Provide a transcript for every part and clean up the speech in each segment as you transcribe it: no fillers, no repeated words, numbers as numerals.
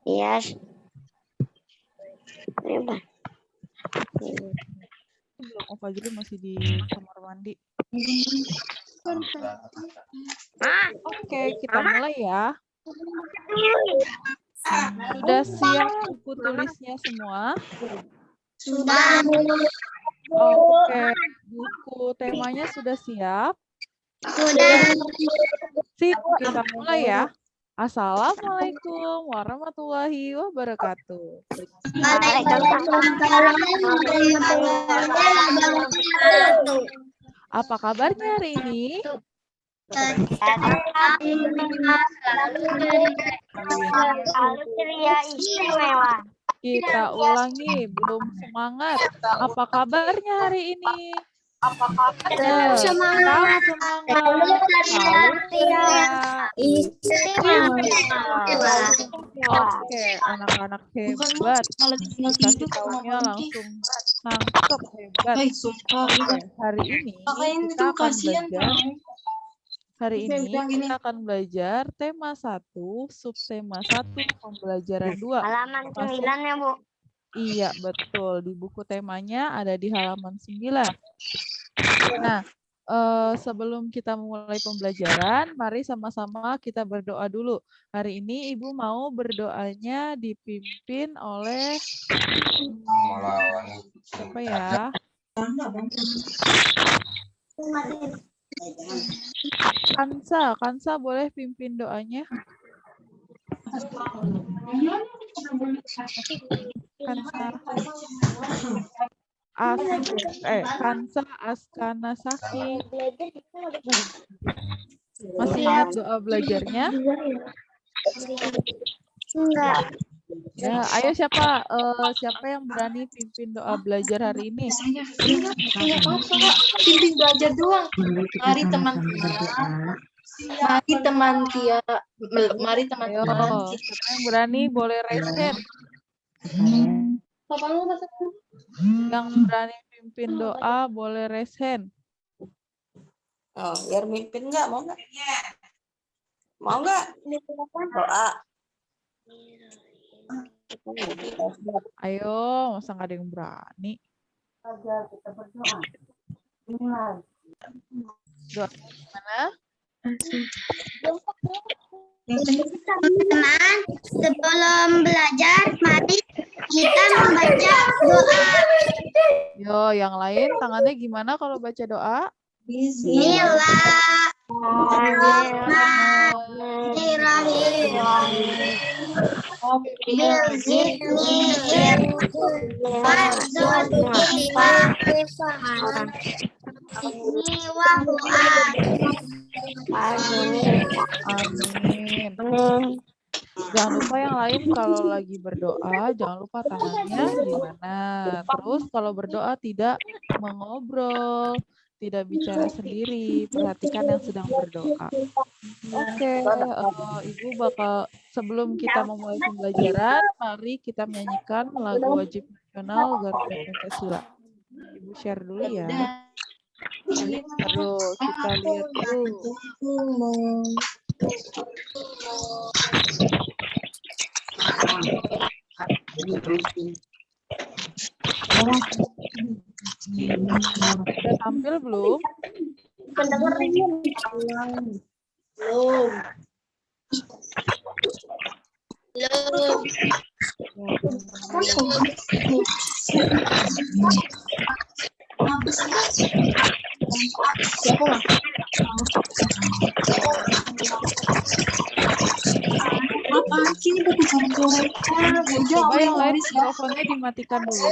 Iya. Belum, Fajri masih di kamar mandi. Oke, kita mulai ya. Sudah siap buku tulisnya semua? Sudah. Oke, buku temanya sudah siap? Sudah. Sip, kita mulai ya. Assalamualaikum warahmatullahi wabarakatuh. Apa kabarnya hari ini? Selalu ceria istimewa. Kita ulangi, belum semangat. Apa kabarnya hari ini? Tetap semangat. Selalu ceria. Oke, anak-anak hebat. Dikasih tahunya langsung nangkep, hebat. Oke, hari ini kita akan belajar. Hari ini kita akan belajar tema 1, subtema 1, pembelajaran 2. Halaman 9 ya, Bu. Iya, betul. Di buku temanya ada di halaman 9. Nah, sebelum kita mulai pembelajaran, mari sama-sama kita berdoa dulu. Hari ini Ibu mau berdoanya dipimpin oleh siapa ya? Kansa boleh pimpin doanya? Kansa Askanasaki. Masih ingat doa belajarnya? Enggak. Ya, ayo siapa yang berani pimpin doa belajar hari ini? Pimpin belajar doang. Mari teman-teman. Mari teman-teman. Siapa yang berani boleh raise hand. Yang berani pimpin doa boleh raise hand. Oh, biar mimpin nggak? Mau nggak? Mau nggak? Doa. Ayo, masa nggak ada yang berani? Doa gimana? Teman-teman, sebelum belajar, mari kita membaca doa. Yo, yang lain tangannya gimana kalau baca doa? Amin. Jangan lupa yang lain kalau lagi berdoa, jangan lupa tangannya gimana. Terus kalau berdoa tidak mengobrol, tidak bicara sendiri, perhatikan yang sedang berdoa. Oke, Ibu bakal sebelum kita memulai pembelajaran, mari kita menyanyikan lagu wajib nasional Garuda Pancasila. Ibu share dulu ya. Terus kita lihat dulu. Sudah tampil belum? Coba yang lain mikrofonnya dimatikan dulu.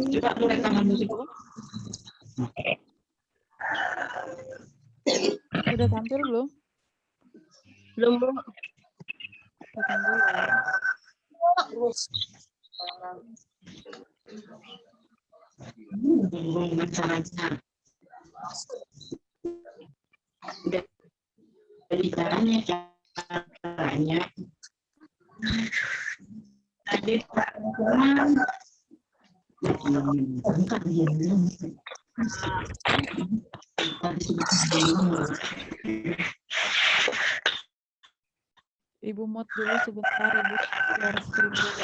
Coba mulai tangan musik. Sudah tampil belum? Belum. Kita tunggu ya. Jadi caranya Ibu mute dulu sebentar, Ibu share screen dulu.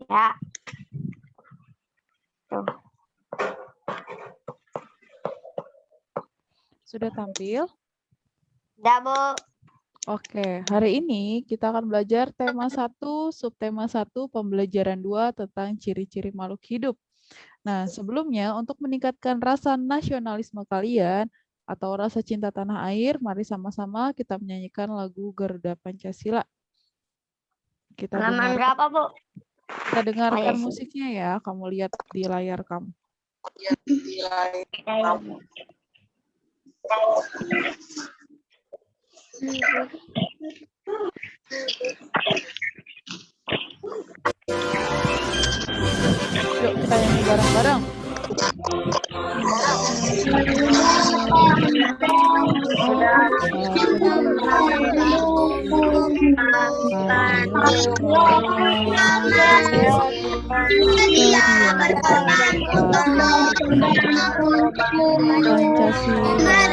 Ya. Tuh. Sudah tampil? Udah, Bu. Oke, hari ini kita akan belajar tema 1, subtema 1, pembelajaran 2 tentang ciri-ciri makhluk hidup. Nah, sebelumnya untuk meningkatkan rasa nasionalisme kalian atau rasa cinta tanah air, mari sama-sama kita menyanyikan lagu Garuda Pancasila. Kita Halaman dengarkan, berapa, Bu? kita dengarkan Oh, iya sih. musiknya ya, kamu lihat di layar kamu. Yuk kita nyanyi bareng-bareng. Pancasila adil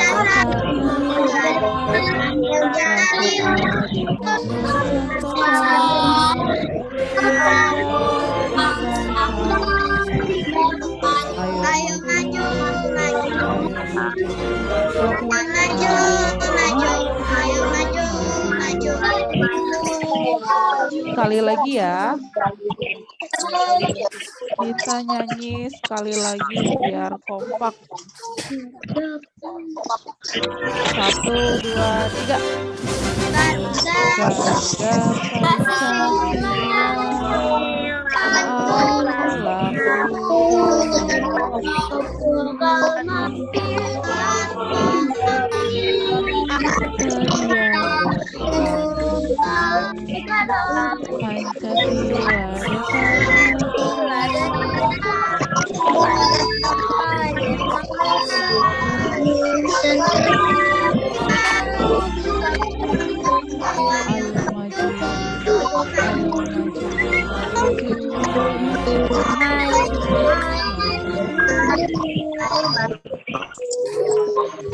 Ayo maju, maju. Satu. Maju, maju. Ayo maju, maju. Sekali lagi ya. Kita nyanyi sekali lagi biar kompak. 1, 2, 3. Garuda Pancasila, akulah ayo maju, ayo maju, maju,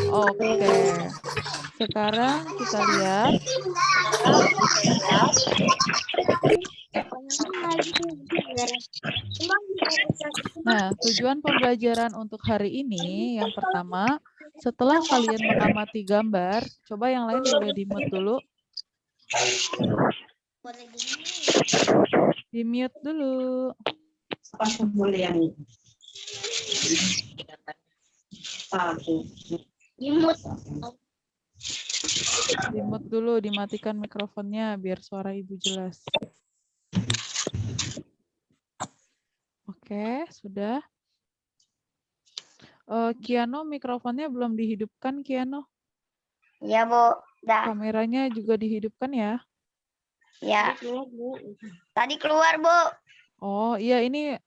Oke, sekarang kita lihat. Nah, tujuan pembelajaran untuk hari ini yang pertama, setelah kalian mengamati gambar, coba yang lain boleh di-mute dulu. Di-mute dulu. Boleh yang Di-mute dulu, dimatikan mikrofonnya biar suara Ibu jelas. Oke, sudah. Kiano, mikrofonnya belum dihidupkan, Kiano. Ya, Bu. Dah. Kameranya juga dihidupkan ya. Ya. Tadi keluar, Bu. Oh, iya ini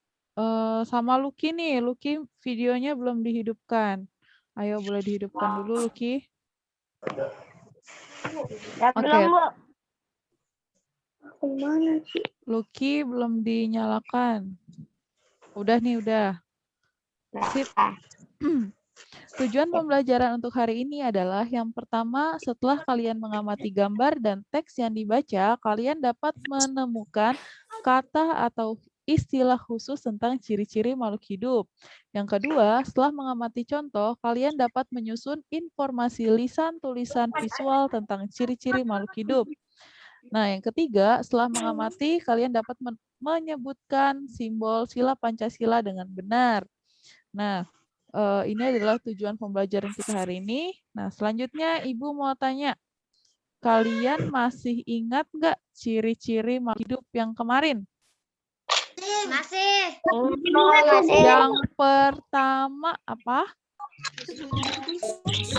sama Lucky nih. Lucky videonya belum dihidupkan. Ayo boleh dihidupkan dulu, Lucky. Ya, Oke. belum, Bu. Kemana sih? Lucky belum dinyalakan. Udah nih, udah. Sip. Tujuan pembelajaran untuk hari ini adalah yang pertama, setelah kalian mengamati gambar dan teks yang dibaca, kalian dapat menemukan kata atau istilah khusus tentang ciri-ciri makhluk hidup. Yang kedua, setelah mengamati contoh, kalian dapat menyusun informasi lisan, tulisan, visual tentang ciri-ciri makhluk hidup. Nah, yang ketiga, setelah mengamati, kalian dapat menyebutkan simbol sila Pancasila dengan benar. Nah, ini adalah tujuan pembelajaran kita hari ini. Nah, selanjutnya Ibu mau tanya, kalian masih ingat nggak ciri-ciri makhluk hidup yang kemarin? Masih. Yang pertama apa?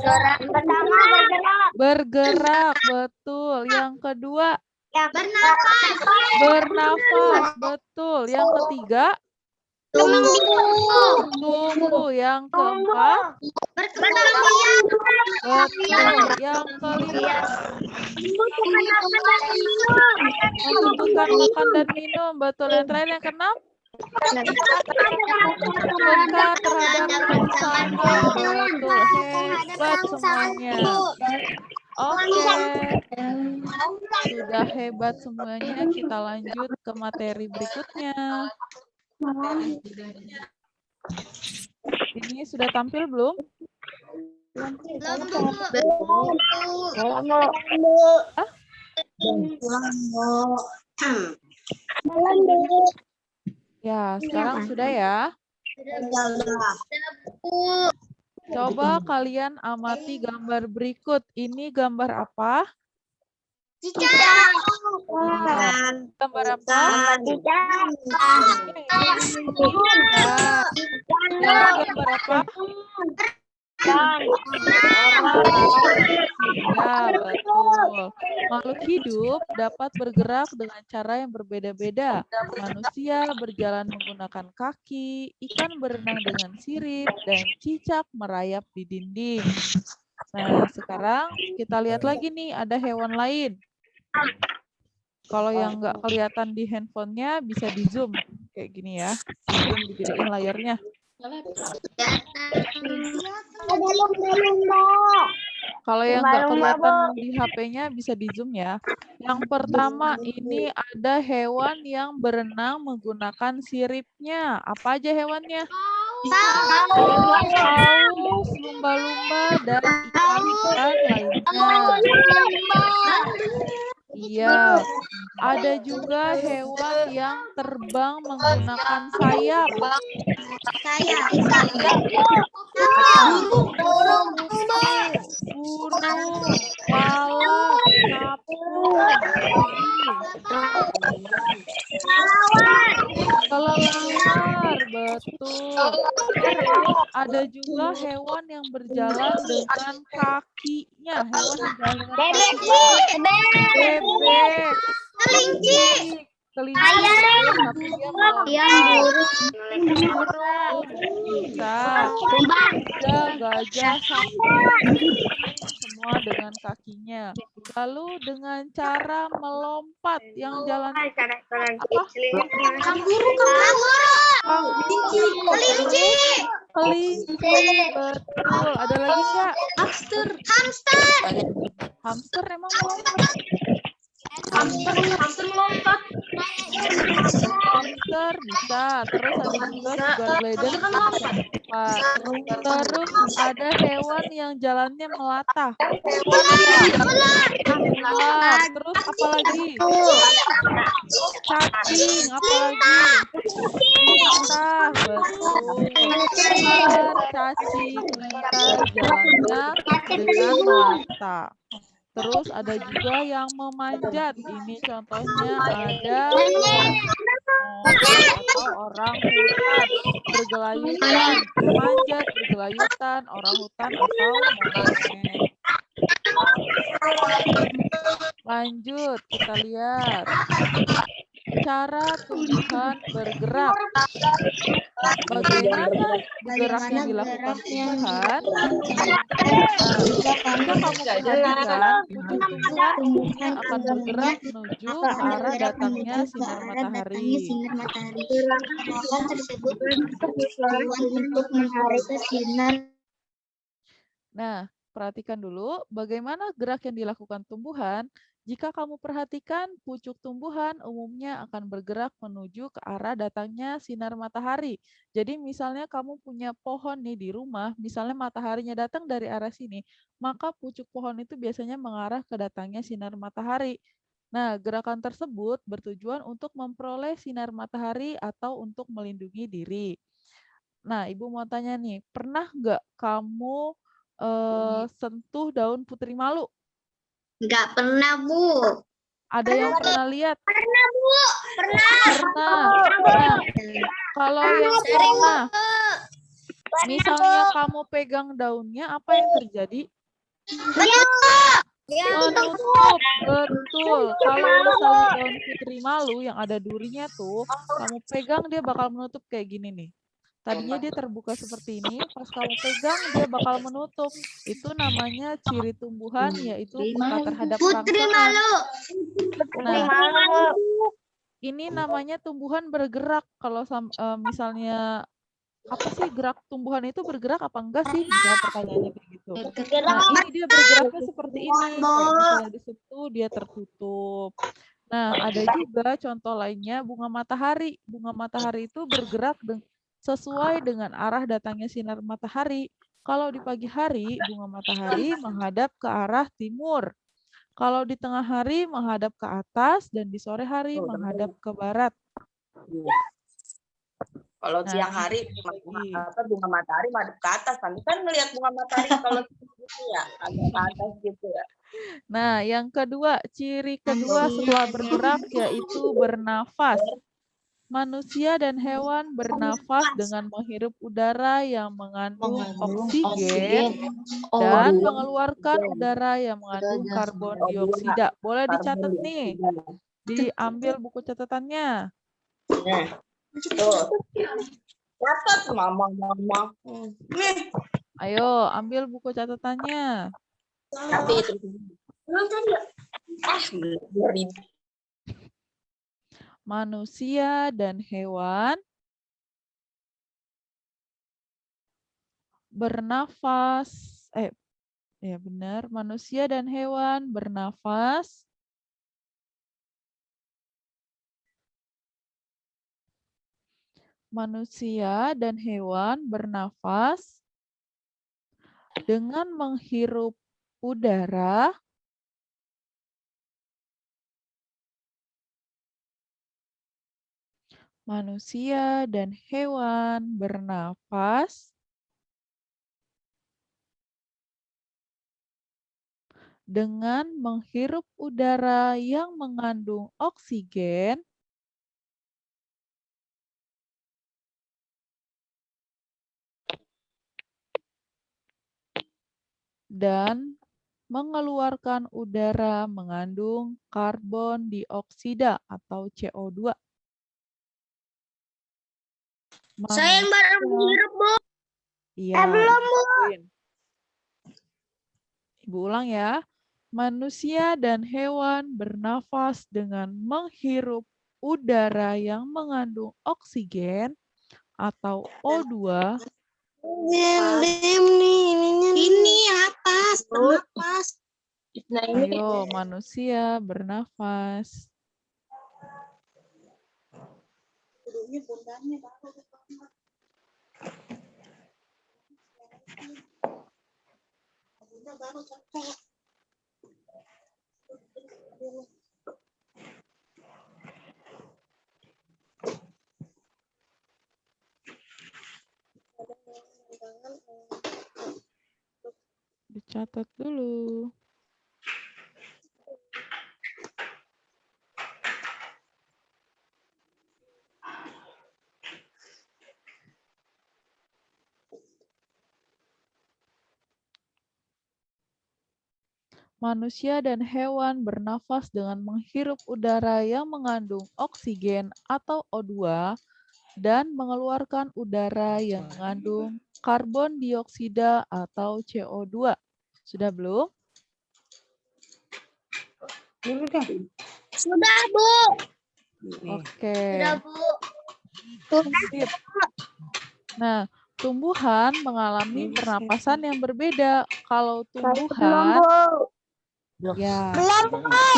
Pertama bergerak. Bergerak, betul. Yang kedua, Bernafas. bernafas, betul. Yang ketiga, Tumbuh. tumbuh. Yang keempat, Berkembang biak. betul. Yang kelima, menumbuhkan makan dan minum, betul. Yang terakhir, yang keenam, peka terhadap rangsangan, betul. Hebat semuanya. Oke, sudah hebat semuanya. Kita lanjut ke materi berikutnya. Ini sudah tampil belum? Ya, sekarang sudah ya. Coba kalian amati gambar berikut. Ini gambar apa? Iya. Gambar apa? Yang gambar apa? Ya, betul. Makhluk hidup dapat bergerak dengan cara yang berbeda-beda. Manusia berjalan menggunakan kaki, ikan berenang dengan sirip, dan cicak merayap di dinding. Nah, sekarang kita lihat lagi nih, ada hewan lain. Kalau yang nggak kelihatan di handphonenya bisa di zoom kayak gini ya. Zoom digedein layarnya. Kalau yang nggak kelihatan di HP-nya bisa di zoom ya. Yang pertama ini ada hewan yang berenang menggunakan siripnya. Apa aja hewannya? Paus, lumba-lumba, dan ikan-ikan lainnya. Iya, ada juga hewan yang terbang menggunakan sayap. Burung, walat, capung, kelelawar, betul. Terus ada juga hewan yang berjalan dengan kakinya. Hewan yang berjalan dengan kakinya. Bebek, kelinci, tapi dia burung, bisa, kuda, gajah, sapi, semua dengan kakinya. Lalu dengan cara melompat yang jalan apa? Kelinci, betul. Ada lagi nggak? Hamster emang melompat? Hamster melompat. Hamster bisa. Terus ada juga sugar glider bisa melompat. Terus ada hewan yang jalannya melatah. Ular. Terus apa lagi? Cacing. Apa lagi? Lintah. Betul. Ular, cacing, lintah jalannya dengan melatah. Terus ada juga yang memanjat. Ini contohnya ada atau orang hutan bergelayutan, memanjat bergelayutan, orang hutan atau monyet. Lanjut, kita lihat cara tumbuhan bergerak. Bagaimana gerak yang dilakukan tumbuhan? Jika kamu perhatikan, pucuk tumbuhan umumnya akan bergerak menuju ke arah datangnya sinar matahari. Nah, perhatikan dulu bagaimana gerak yang dilakukan tumbuhan. Jika kamu perhatikan, pucuk tumbuhan umumnya akan bergerak menuju ke arah datangnya sinar matahari. Jadi misalnya kamu punya pohon nih di rumah, misalnya mataharinya datang dari arah sini, maka pucuk pohon itu biasanya mengarah ke datangnya sinar matahari. Nah, gerakan tersebut bertujuan untuk memperoleh sinar matahari atau untuk melindungi diri. Nah, Ibu mau tanya nih, pernah nggak kamu sentuh daun putri malu? Enggak pernah, Bu. Ada yang pernah lihat? Pernah, Bu. Pernah. Nah, kalau yang pernah, misalnya kamu pegang daunnya, apa yang terjadi? Menutup, betul. Kalau misalnya daun putri malu yang ada durinya tuh, kamu pegang dia bakal menutup kayak gini nih. Tadinya dia terbuka seperti ini, pas kamu pegang dia bakal menutup. Itu namanya ciri tumbuhan, yaitu peka terhadap Putri rangsangan. malu. Nah, malu. ini namanya tumbuhan bergerak. Kalau misalnya apa sih gerak tumbuhan itu bergerak apa enggak sih? Misalnya pertanyaannya kayak gitu. Nah, ini dia bergeraknya seperti ini. Kayak misalnya di situ dia tertutup. Nah, ada juga contoh lainnya bunga matahari. Bunga matahari itu bergerak sesuai dengan arah datangnya sinar matahari. Kalau di pagi hari, bunga matahari menghadap ke arah timur. Kalau di tengah hari menghadap ke atas dan di sore hari menghadap ke barat. Kalau Nah, siang hari bunga matahari madep ke atas, nanti kan ngelihat bunga matahari kalau gitu ya agak ke atas gitu ya. Nah, yang kedua, ciri kedua setelah bergerak yaitu bernafas. Manusia dan hewan bernafas dengan menghirup udara yang mengandung oksigen dan mengeluarkan udara yang mengandung karbon dioksida. Boleh dicatat nih, diambil buku catatannya. Nah, tuh. Catat mama. Nih. Ayo, ambil buku catatannya. Tapi itu. Manusia dan hewan bernafas, ya benar, manusia dan hewan bernafas dengan menghirup udara manusia dan hewan bernafas dengan menghirup udara yang mengandung oksigen dan mengeluarkan udara mengandung karbon dioksida atau CO2. Saya yang baru menghirup, Bu. Iya. Belum, Bu. Ibu ulang ya. Manusia dan hewan bernafas dengan menghirup udara yang mengandung oksigen atau O2. Ini atas, bernafas. Nah, ini Ayo, manusia bernafas. Dicatat dulu. Manusia dan hewan bernafas dengan menghirup udara yang mengandung oksigen atau O2 dan mengeluarkan udara yang mengandung karbon dioksida atau CO2. Sudah belum? Sudah, Bu. Oke. Sudah, Bu. Sip. Nah, tumbuhan mengalami pernapasan yang berbeda. Kalau tumbuhan, ya,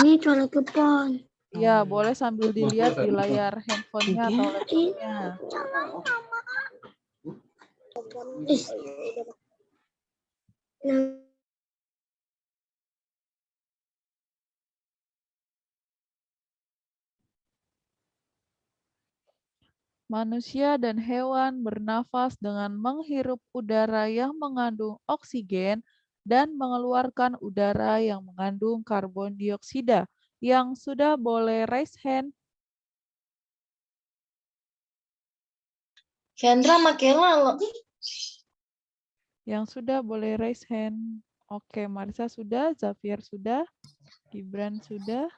Ini suara telepon. ya boleh sambil dilihat di layar handphonenya atau laptopnya. Manusia dan hewan bernafas dengan menghirup udara yang mengandung oksigen dan mengeluarkan udara yang mengandung karbon dioksida. Yang sudah boleh raise hand. Kendra Makela loh. Yang sudah boleh raise hand. Oke, Marisa sudah, Zafier sudah, Gibran sudah,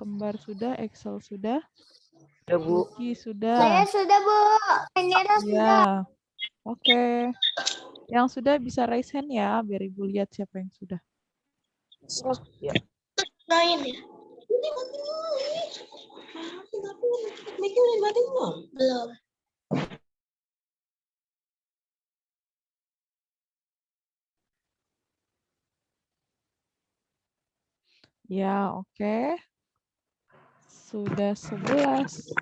Kembar sudah, Excel sudah, Lucky sudah. sudah, Bu. Nera Ya, oke. Yang sudah bisa raise hand ya, biar Ibu lihat siapa yang sudah. Lain ya? Belum. Ya, oke. Sudah 11.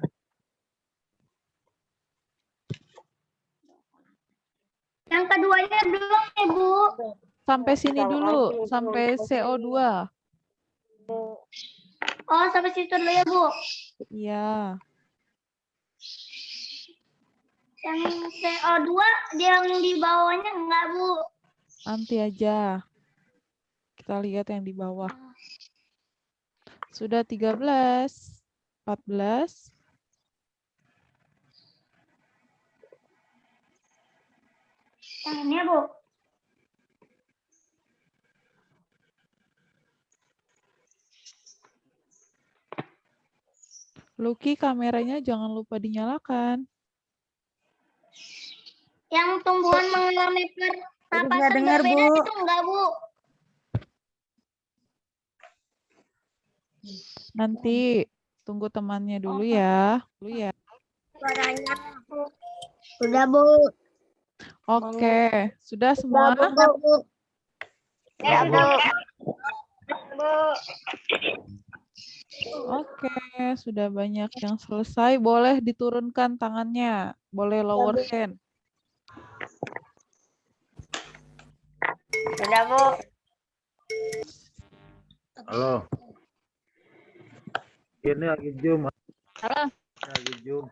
Yang keduanya belum ya, Bu. Sampai sini dulu, sampai CO2. Oh, sampai situ dulu ya, Bu. Iya. Yang CO2 yang di bawahnya enggak, Bu. Nanti aja. Kita lihat yang di bawah. Sudah 13, 14. Yang ini ya, Bu. Lucky, kameranya jangan lupa dinyalakan. Yang tumbuhan mengalami pernapasan berbeda itu enggak, Bu. Nanti tunggu temannya dulu ya. Suaranya. Sudah, Bu. Oke, sudah semua? Sudah, Bu. Ya, Bu. Oke, sudah banyak yang selesai. Boleh diturunkan tangannya. Boleh lower hand. Sudah, Bu. Halo. Ini lagi Zoom. Halo. Lagi Zoom.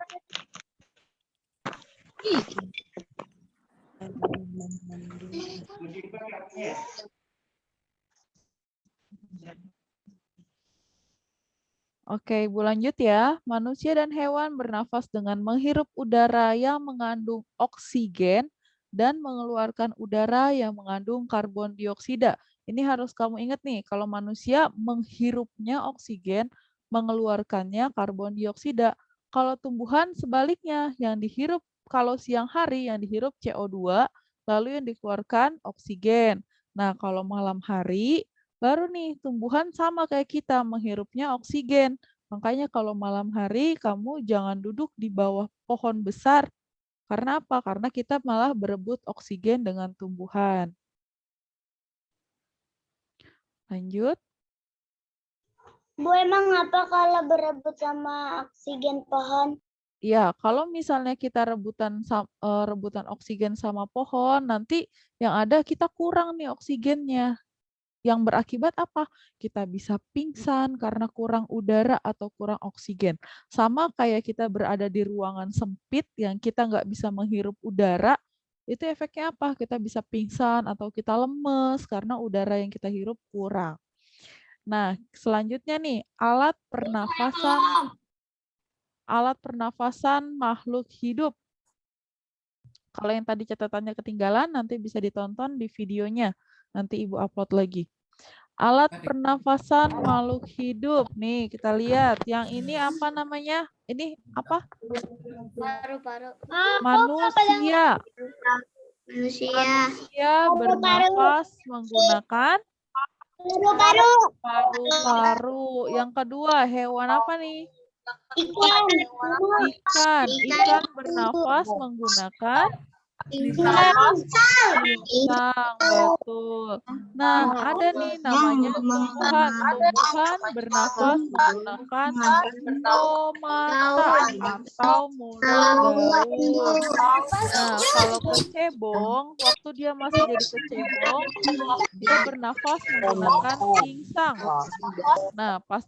Oke, Ibu lanjut ya. Manusia dan hewan bernafas dengan menghirup udara yang mengandung oksigen dan mengeluarkan udara yang mengandung karbon dioksida. Ini harus kamu ingat nih, kalau manusia menghirupnya oksigen, mengeluarkannya karbon dioksida. Kalau tumbuhan sebaliknya, yang dihirup kalau siang hari yang dihirup CO2, lalu yang dikeluarkan oksigen. Nah, kalau malam hari baru nih tumbuhan sama kayak kita menghirupnya oksigen. Makanya kalau malam hari kamu jangan duduk di bawah pohon besar. Karena apa? Karena kita malah berebut oksigen dengan tumbuhan. Lanjut. Bu, emang apa kalau berebut sama oksigen pohon? Ya, kalau misalnya kita rebutan oksigen sama pohon, nanti yang ada kita kurang nih oksigennya. Yang berakibat apa? Kita bisa pingsan karena kurang udara atau kurang oksigen. Sama kayak kita berada di ruangan sempit yang kita nggak bisa menghirup udara, itu efeknya apa? Kita bisa pingsan atau kita lemes karena udara yang kita hirup kurang. Nah, selanjutnya nih, alat pernafasan makhluk hidup. Kalau yang tadi catatannya ketinggalan, nanti bisa ditonton di videonya. Nanti Ibu upload lagi. Alat pernafasan makhluk hidup. Nih, kita lihat. Yang ini apa namanya? Ini apa? Paru-paru. Manusia. Manusia. Manusia bernafas menggunakan Paru-paru. paru-paru. Yang kedua, hewan apa nih? Ikan. Ikan. Ikan bernafas menggunakan Insang. insang, betul. Nah, ada nih namanya tumbuhan. Tumbuhan bernafas menggunakan stomata atau mulut daun. Nah, kalau kecebong, waktu dia masih jadi kecebong, dia bernafas menggunakan insang. Nah, pas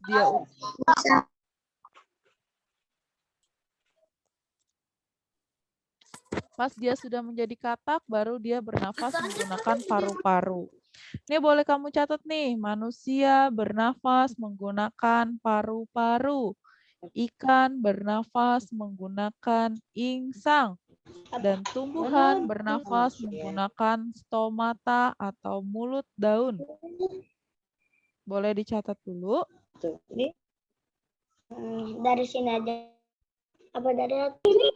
dia sudah menjadi katak, baru dia bernafas menggunakan paru-paru. Ini boleh kamu catat nih, manusia bernafas menggunakan paru-paru. Ikan bernafas menggunakan insang. Dan tumbuhan bernafas menggunakan stomata atau mulut daun. Boleh dicatat dulu. Dari sini aja. Apa dari sini?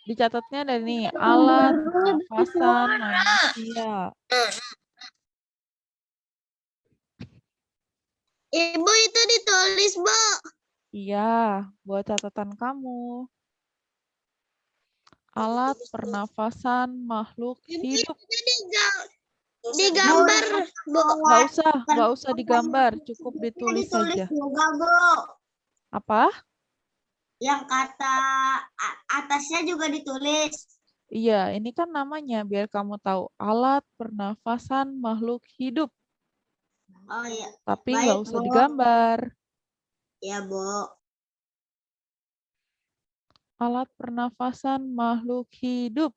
Dicatatnya dari nih, alat pernafasan manusia. Ibu itu ditulis, Bu. Iya, buat catatan kamu. Alat pernafasan makhluk hidup. Digambar, Bu. Nggak usah digambar, cukup ditulis saja. Juga, Bu. Apa? Yang kata atasnya juga ditulis. Iya, ini kan namanya biar kamu tahu alat pernafasan makhluk hidup. Oh iya. Tapi Baik, nggak usah Bu. digambar. Ya, Bu. Alat pernafasan makhluk hidup.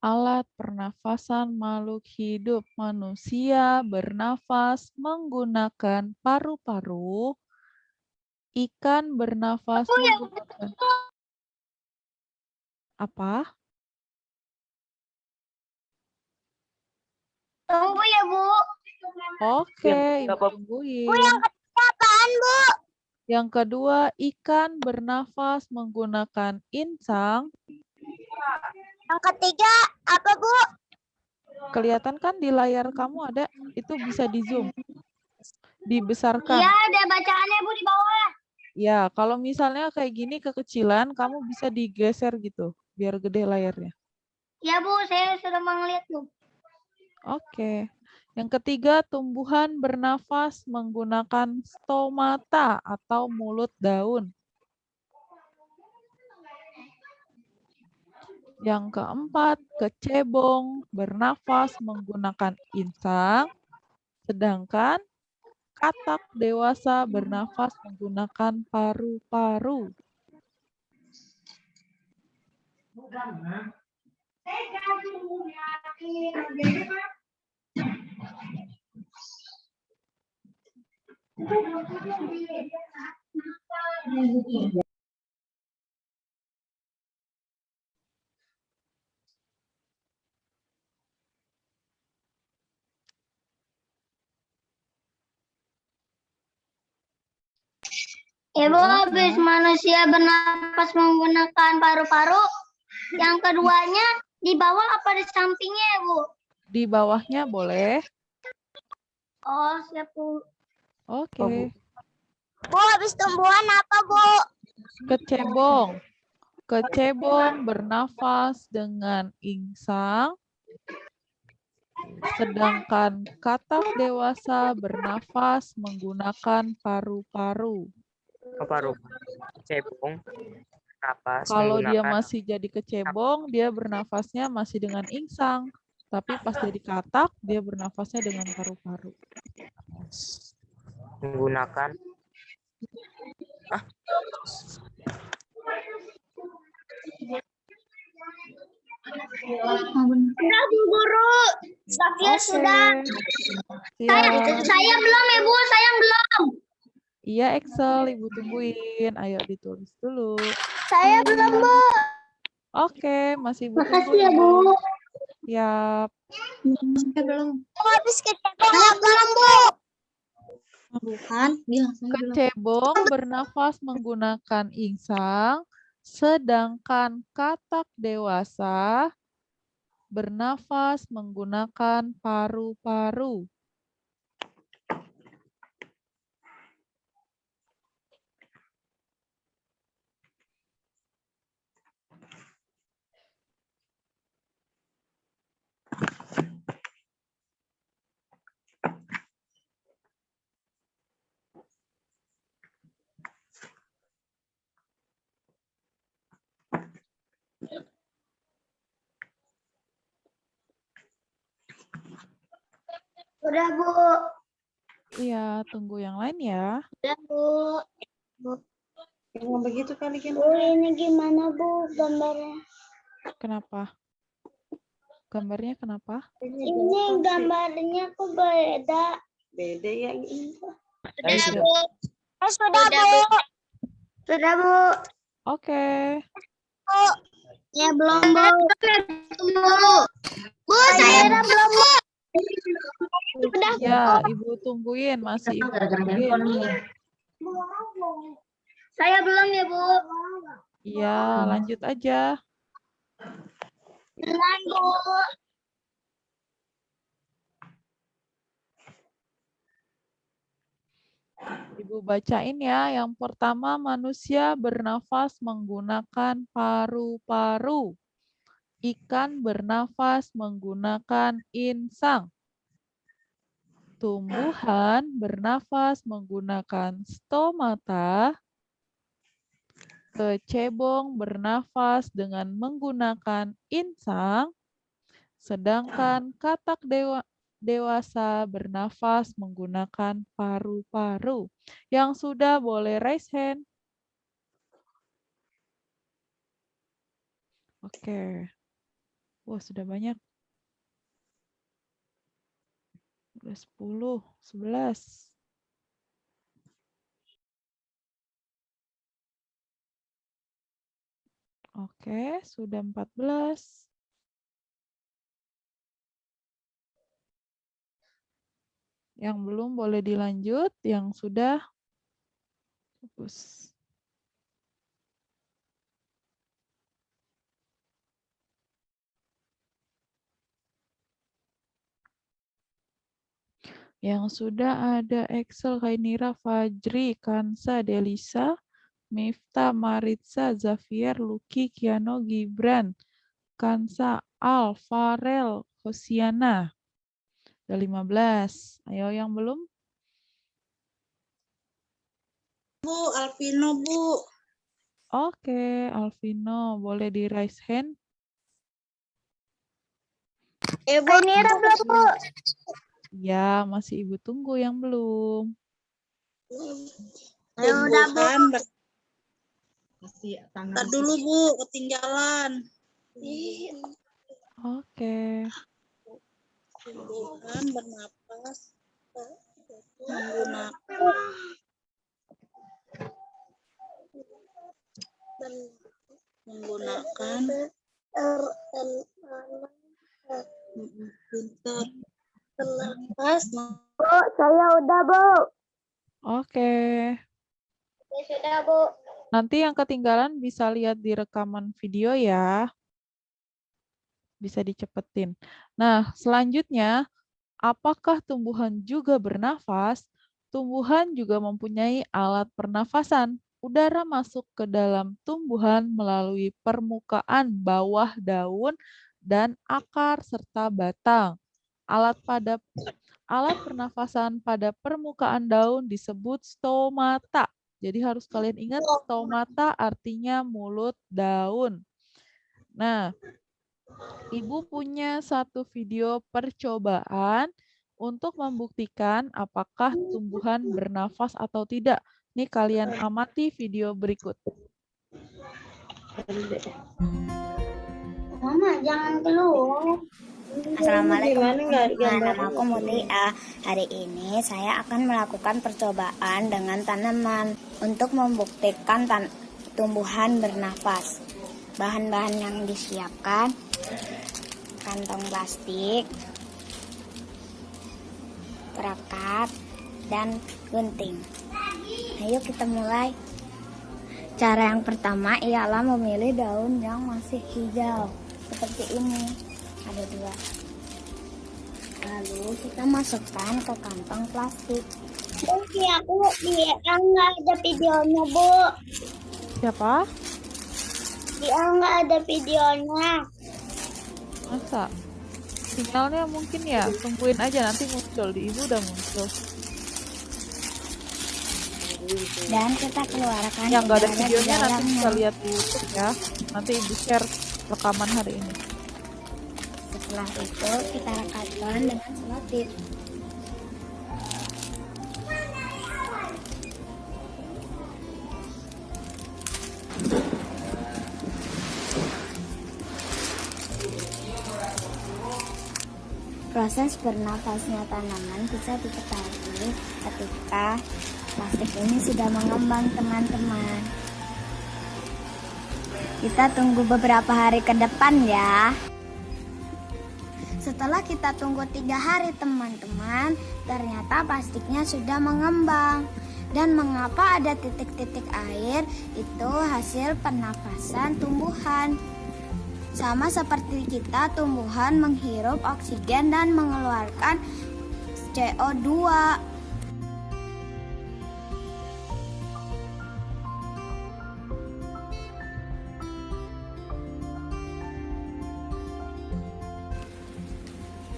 Alat pernafasan makhluk hidup. Manusia bernafas menggunakan paru-paru. Ikan bernafas menggunakan apa? Tunggu ya, Bu. Oke, Ibu tungguin. Apaan, Bu? Yang kedua, ikan bernafas menggunakan insang. Yang ketiga, apa, Bu? Kelihatan kan di layar kamu ada, itu bisa di zoom. Dibesarkan. Iya, ada bacaannya, Bu, di bawah. Ya, kalau misalnya kayak gini kekecilan, kamu bisa digeser gitu, biar gede layarnya. Ya, Bu, saya sudah melihat, Bu. Oke. Yang ketiga, tumbuhan bernafas menggunakan stomata atau mulut daun. Yang keempat, kecebong bernafas menggunakan insang, sedangkan katak dewasa bernafas menggunakan paru-paru. Ibu, habis manusia bernapas menggunakan paru-paru, yang keduanya di bawah apa di sampingnya, ya, Bu? Di bawahnya boleh. Oh, siap, Bu. Oke. Bu, habis tumbuhan apa, Bu? Kecebong. Kecebong bernafas dengan insang, sedangkan katak dewasa bernafas menggunakan paru-paru. Paru cebong napas Kalau dia menggunakan masih jadi kecebong, dia bernafasnya masih dengan insang. Tapi pas jadi katak, dia bernafasnya dengan paru-paru. menggunakan Sudah, Bu Guru. Safia Oke. sudah. Siap. Saya belum, Ibu. Saya belum. Iya, Excel. Ibu tungguin. Ayo ditulis dulu. Saya belum, Bu. Oke, masih Ibu Makasih ya, Bu. tungguin. Siap. Saya belum. Habis kecebong apa, Bu? Bukan, bilang saya belum. Kecebong bernafas menggunakan insang, sedangkan katak dewasa bernafas menggunakan paru-paru. Udah, Bu. Iya, tunggu yang lain ya. Udah, Bu. Jangan begitu kali kan. Bu, ini gimana, Bu, gambarnya? Kenapa? Gambarnya kenapa? Ini gambarnya kok beda. Beda yang ini. Sudah, Bu. Sudah, Bu. Sudah, Bu. Oke. Ya, belum, Bu. Bu, saya belum, Bu. Sudah, Ya, Ibu tungguin, masih Ibu tungguin. Saya belum ya, Bu. Iya, lanjut aja. Belum, Bu. Ibu bacain ya. Yang pertama, manusia bernafas menggunakan paru-paru. Ikan bernafas menggunakan insang. Tumbuhan bernafas menggunakan stomata. Kecebong bernafas dengan menggunakan insang. Sedangkan katak dewasa bernafas menggunakan paru-paru. Yang sudah boleh raise hand. Oke. Wah, sudah banyak. Udah 10, 11. Oke, sudah 14. Yang belum boleh dilanjut, yang sudah fokus. Yang sudah ada Excel, Kainira, Fajri, Kansa, Delisa, Mifta, Maritza, Zafier, Lucky, Kiano, Gibran, Kansa, Al, Farel, Hosiana. Ada 15. Ayo yang belum? Bu, Alvino, Bu. Oke, Alvino, boleh di raise hand? Bu, Nira belum, Bu. Ya, masih Ibu tunggu yang belum. Ayo, udah, Bu. Kasih tangan. Ntar dulu, Bu, ketinggalan. Oke. Tumbuhan bernapas menggunakan pintar terlepas. Bu, saya udah, Bu. Oke. Ya, sudah, Bu. Nanti yang ketinggalan bisa lihat di rekaman video ya. Bisa dicepetin. Nah, selanjutnya, apakah tumbuhan juga bernafas? Tumbuhan juga mempunyai alat pernafasan. Udara masuk ke dalam tumbuhan melalui permukaan bawah daun dan akar serta batang. Alat pernafasan pada permukaan daun disebut stomata. Jadi harus kalian ingat, stomata artinya mulut daun. Nah, Ibu punya satu video percobaan untuk membuktikan apakah tumbuhan bernafas atau tidak. Nih kalian amati video berikut. Mama, jangan keluar. Assalamualaikum, nama aku Muti. Hari ini saya akan melakukan percobaan dengan tanaman untuk membuktikan tumbuhan bernafas. Bahan-bahan yang disiapkan, kantong plastik, perekat, dan gunting. Ayo kita mulai. Cara yang pertama ialah memilih daun yang masih hijau, seperti ini. Ada 2. Lalu kita masukkan ke kantong plastik. Oke, aku nggak ada videonya, Bu. Siapa? Nggak ada videonya. Masa? Sinyalnya mungkin ya. Tungguin aja nanti muncul. Di Ibu udah muncul. Dan kita keluarkan. Yang nggak ada videonya nanti bisa lihat di YouTube ya. Nanti Ibu share rekaman hari ini. Setelah itu kita rekatkan dengan selotip. Proses bernafasnya tanaman bisa diketahui ketika plastik ini sudah mengembang, teman-teman. Kita tunggu beberapa hari ke depan ya. Setelah kita tunggu 3 hari, teman-teman, ternyata plastiknya sudah mengembang. Dan mengapa ada titik-titik air? Itu hasil pernafasan tumbuhan. Sama seperti kita, tumbuhan menghirup oksigen dan mengeluarkan CO2.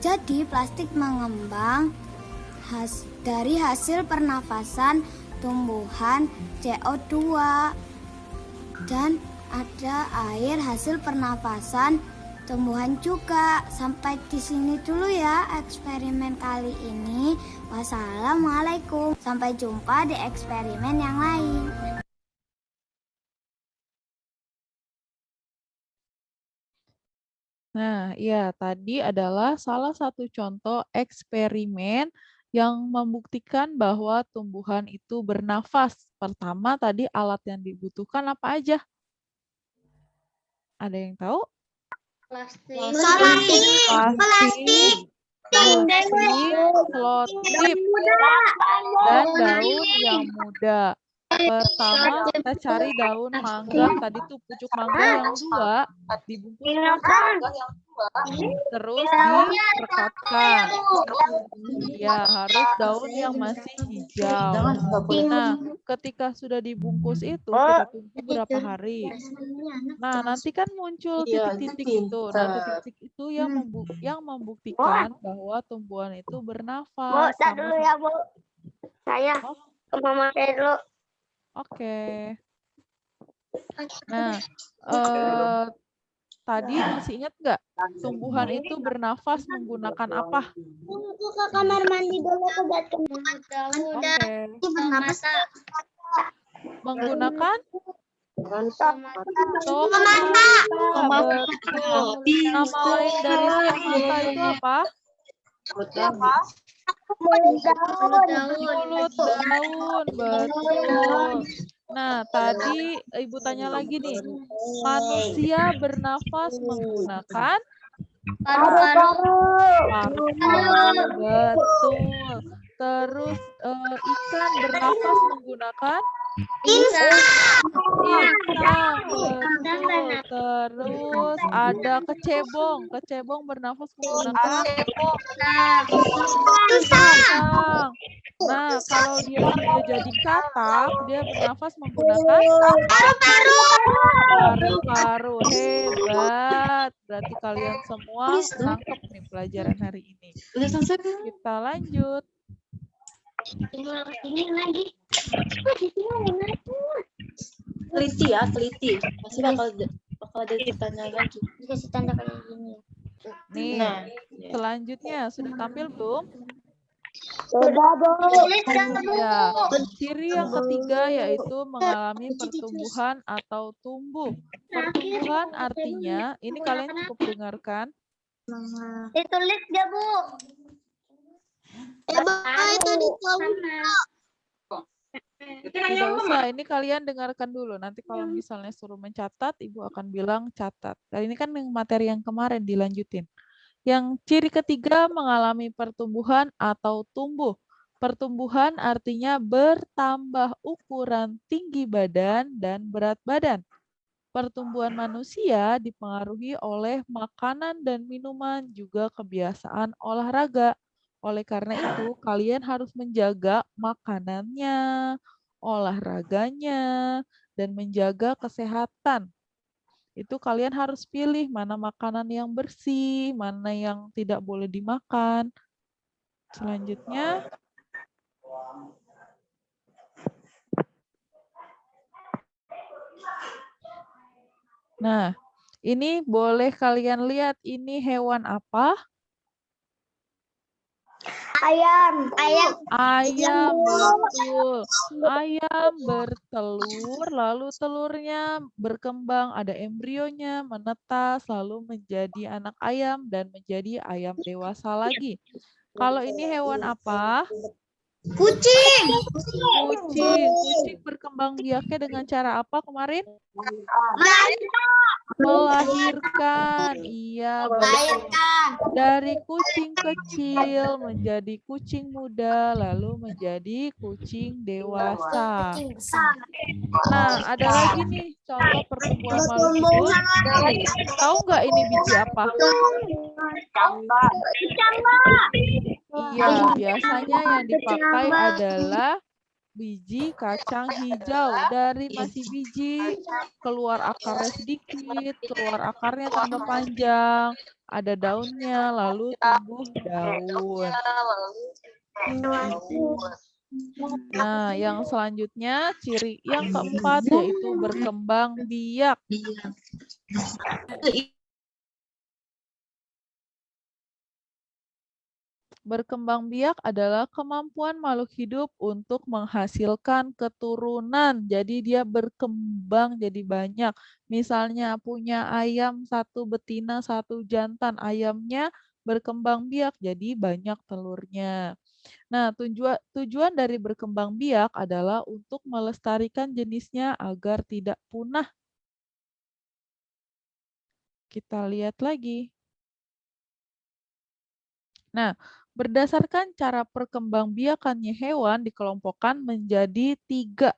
Jadi plastik mengembang dari hasil pernafasan tumbuhan CO2 dan ada air hasil pernafasan tumbuhan juga. Sampai di sini dulu ya eksperimen kali ini. Wassalamualaikum. Sampai jumpa di eksperimen yang lain. Nah, ya tadi adalah salah satu contoh eksperimen yang membuktikan bahwa tumbuhan itu bernafas. Pertama tadi alat yang dibutuhkan apa aja? Ada yang tahu? Plastik. Plastik, selotip, dan daun yang muda. Pertama kita cari daun mangga, tadi tuh pucuk mangga yang 2 dibungkus mangga yang 2, terus direkatkan. Ya, harus daun yang masih hijau. Nah, ketika sudah dibungkus itu kita tunggu berapa hari. Nah, nanti kan muncul titik-titik itu. Nah, titik itu yang membuktikan bahwa tumbuhan itu bernafas. dulu ya, Bu. Saya ke Mama saya dulu. Oke. Nah, tadi masih ingat nggak tumbuhan itu bernafas menggunakan apa? Bu ke kamar mandi dulu ke bathroom. Oke. Menggunakan stomata. Betul. Nama lain dari stomata itu apa? Mulut daun, betul. Nah, tadi Ibu tanya lagi nih, manusia bernafas menggunakan paru-paru, betul. Terus ikan bernafas menggunakan insang, betul. Terus ada kecebong bernafas menggunakan insang. Nah, kalau dia sudah jadi katak, dia bernafas menggunakan paru-paru. Hebat. Berarti kalian semua nangkep nih pelajaran hari ini. Kita lanjut. Ini lagi. Teliti. Masih bakal ada pertanyaan lagi. Dikasih tanda kayak gini. Nih, selanjutnya sudah tampil belum? Sudah, Bu. Ya, ciri yang ketiga yaitu mengalami pertumbuhan atau tumbuh. Pertumbuhan artinya, ini kalian cukup dengarkan. Ditulis ya, Bu. Ya, Bu, itu ditulis. Tidak usah, ini kalian dengarkan dulu. Nanti kalau misalnya suruh mencatat, Ibu akan bilang catat. Dan ini kan materi yang kemarin dilanjutin. Yang ciri ketiga mengalami pertumbuhan atau tumbuh. Pertumbuhan artinya bertambah ukuran tinggi badan dan berat badan. Pertumbuhan manusia dipengaruhi oleh makanan dan minuman, juga kebiasaan olahraga. Oleh karena itu, kalian harus menjaga makanannya, olahraganya, dan menjaga kesehatan. Itu kalian harus pilih mana makanan yang bersih, mana yang tidak boleh dimakan. Selanjutnya, nah, ini boleh kalian lihat ini hewan apa? Ayam. Ayam, betul. Ayam bertelur, lalu telurnya berkembang, ada embrionya, menetas, lalu menjadi anak ayam dan menjadi ayam dewasa lagi. Kalau ini hewan apa? Kucing. Kucing berkembang biaknya dengan cara apa kemarin? Melahirkan. Iya, betul. Dari kucing kecil menjadi kucing muda, lalu menjadi kucing dewasa. Nah, ada lagi nih contoh pertumbuhan makhluk hidup. Tahu nggak ini biji apa? Iya, biasanya yang dipakai adalah biji kacang hijau. Dari masih biji, keluar akarnya sedikit, keluar akarnya tambah panjang, ada daunnya, lalu tumbuh daun. Nah, yang selanjutnya, ciri yang keempat yaitu berkembang biak. Berkembang biak adalah kemampuan makhluk hidup untuk menghasilkan keturunan. Jadi dia berkembang jadi banyak. Misalnya punya ayam satu betina, satu jantan. Ayamnya berkembang biak jadi banyak telurnya. Nah, tujuan dari berkembang biak adalah untuk melestarikan jenisnya agar tidak punah. Kita lihat lagi. Nah, berdasarkan cara perkembangbiakannya hewan dikelompokkan menjadi 3,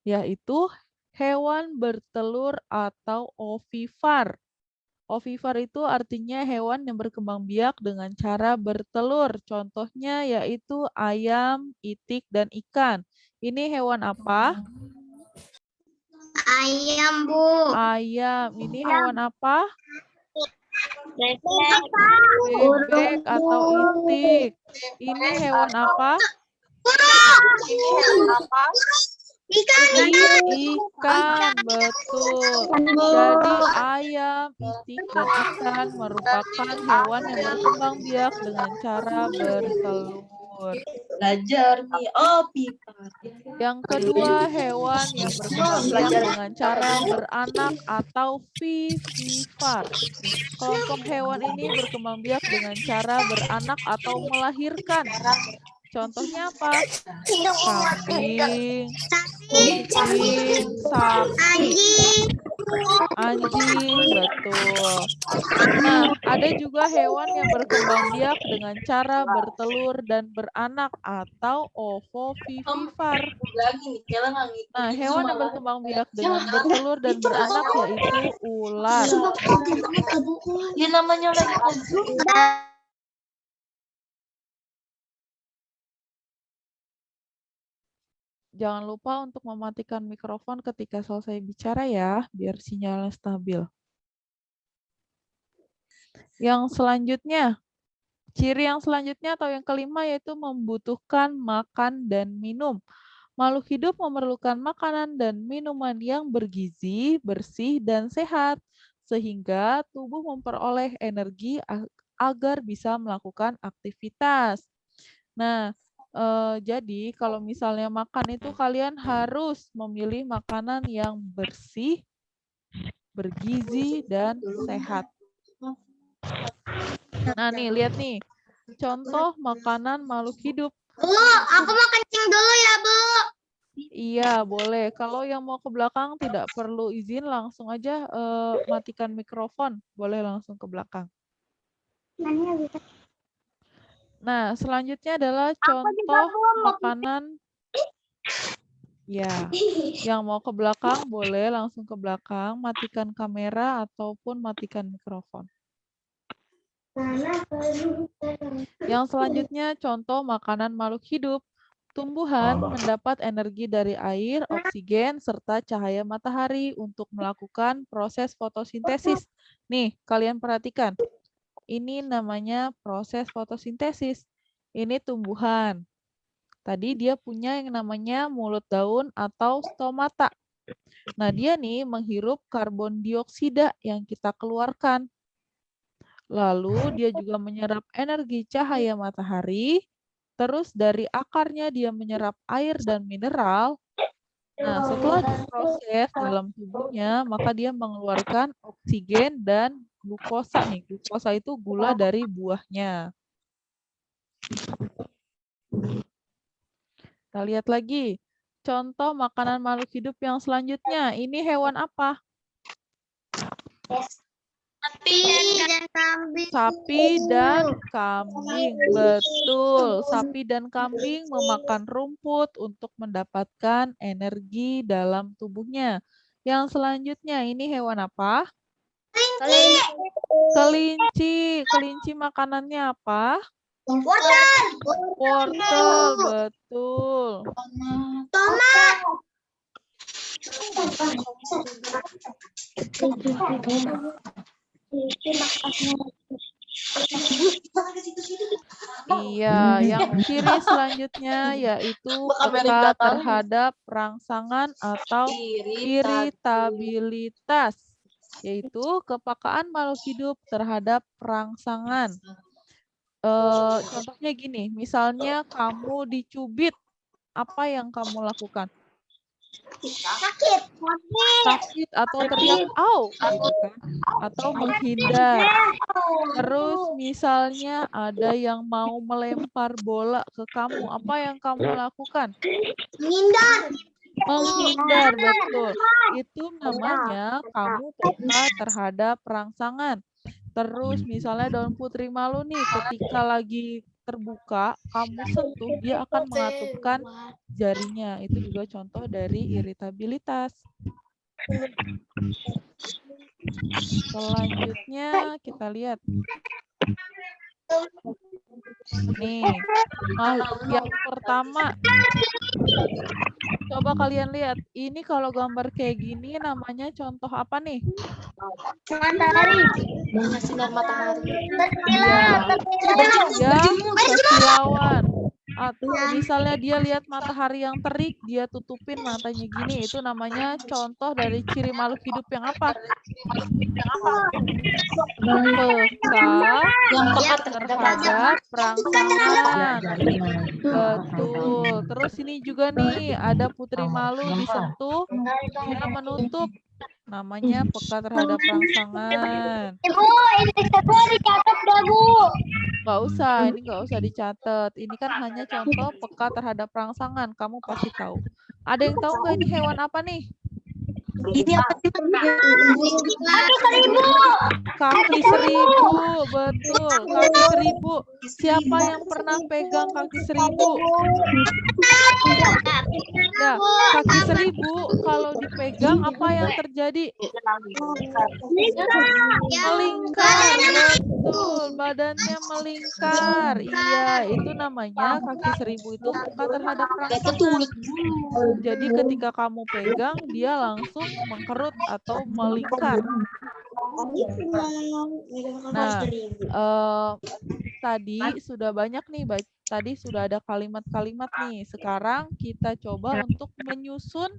yaitu hewan bertelur atau ovivar. Ovivar itu artinya hewan yang berkembang biak dengan cara bertelur. Contohnya yaitu ayam, itik, dan ikan. Ini hewan apa? Ayam, Bu. Ayam. Ini hewan apa? Bebek. Bebek atau itik. Ini hewan apa? Ikan, betul. Jadi ayam, itik, dan ikan merupakan hewan yang berkembang biak dengan cara bertelur. Belajar nih. Oh, pipa. Yang kedua, hewan yang berkembang biak dengan cara beranak atau vivivar. Kelompok hewan ini berkembang biak dengan cara beranak atau melahirkan. Contohnya apa? Kambing, kucing, sapi, anjing, betul. Nah, ada juga hewan yang berkembang biak dengan cara bertelur dan beranak atau ovovivivar. Nah, hewan yang berkembang biak dengan bertelur dan beranak yaitu ular. Ya namanya lagi. Jangan lupa untuk mematikan mikrofon ketika selesai bicara ya, biar sinyalnya stabil. Yang selanjutnya, ciri yang selanjutnya atau yang kelima yaitu membutuhkan makan dan minum. Makhluk hidup memerlukan makanan dan minuman yang bergizi, bersih, dan sehat, sehingga tubuh memperoleh energi agar bisa melakukan aktivitas. Nah, jadi kalau misalnya makan itu kalian harus memilih makanan yang bersih, bergizi, dan sehat. Nah nih, lihat nih. Contoh makanan makhluk hidup. Bu, aku mau kencing dulu ya, Bu. Iya, boleh. Kalau yang mau ke belakang tidak perlu izin, langsung aja matikan mikrofon. Boleh langsung ke belakang. Nah, selanjutnya adalah contoh makanan. Ya, yang mau ke belakang boleh langsung ke belakang, matikan kamera ataupun matikan mikrofon. Yang selanjutnya contoh makanan makhluk hidup. Tumbuhan mendapat energi dari air, oksigen, serta cahaya matahari untuk melakukan proses fotosintesis. Nih, kalian perhatikan. Ini namanya proses fotosintesis. Ini tumbuhan. Tadi dia punya yang namanya mulut daun atau stomata. Nah, dia nih menghirup karbon dioksida yang kita keluarkan. Lalu dia juga menyerap energi cahaya matahari Terus dari akarnya dia menyerap air dan mineral. Nah, setelah diproses dalam tubuhnya, maka dia mengeluarkan oksigen dan glukosa nih. Glukosa itu gula dari buahnya. Kita lihat lagi. Contoh makanan makhluk hidup yang selanjutnya. Ini hewan apa? Sapi dan kambing. Betul. Sapi dan kambing memakan rumput untuk mendapatkan energi dalam tubuhnya. Yang selanjutnya, ini hewan apa? Kelinci. Kelinci makanannya apa? Wortel. Betul. Iya, yang ciri selanjutnya yaitu peka terhadap rangsangan atau iritabilitas, yaitu kepekaan makhluk hidup terhadap rangsangan. Contohnya gini, misalnya kamu dicubit, apa yang kamu lakukan? Sakit atau teriak au gitu kan, atau menghindar. Terus misalnya ada yang mau melempar bola ke kamu, apa yang kamu lakukan? Menghindar, betul. Itu namanya kamu peka terhadap rangsangan. Terus misalnya daun putri malu nih, ketika lagi terbuka, kamu sentuh, dia akan mengatupkan jarinya. Itu juga contoh dari iritabilitas. Selanjutnya kita lihat. Nih, yang pertama. Coba kalian lihat. Ini kalau gambar kayak gini namanya contoh apa nih? Matahari. Sinar matahari. Berkilau. Ya, berkilauan. Atau misalnya dia lihat matahari yang terik, dia tutupin matanya gini. Itu namanya contoh dari ciri makhluk hidup yang apa? Peka terhadap rangsangan. Betul. Terus ini juga nih, ada putri malu disentuh, dia menutup. Namanya peka terhadap rangsangan. Ibu, ini semua dicatat gak, Bu? Nggak usah, ini nggak usah dicatat. Ini kan hanya contoh peka terhadap rangsangan. Kamu pasti tahu. Ada yang tahu nggak ini hewan apa nih? Ini apa sih? Kaki seribu. Kaki seribu, betul. Kaki seribu. Siapa yang pernah pegang kaki seribu? Ya, kaki seribu kalau dipegang apa yang terjadi? Melingkar, betul. Badannya melingkar. Iya, itu namanya kaki seribu itu peka terhadap rangsangan. Jadi ketika kamu pegang, dia langsung mengkerut atau melingkar. Nah, tadi sudah banyak nih, tadi sudah ada kalimat-kalimat nih. Sekarang kita coba untuk menyusun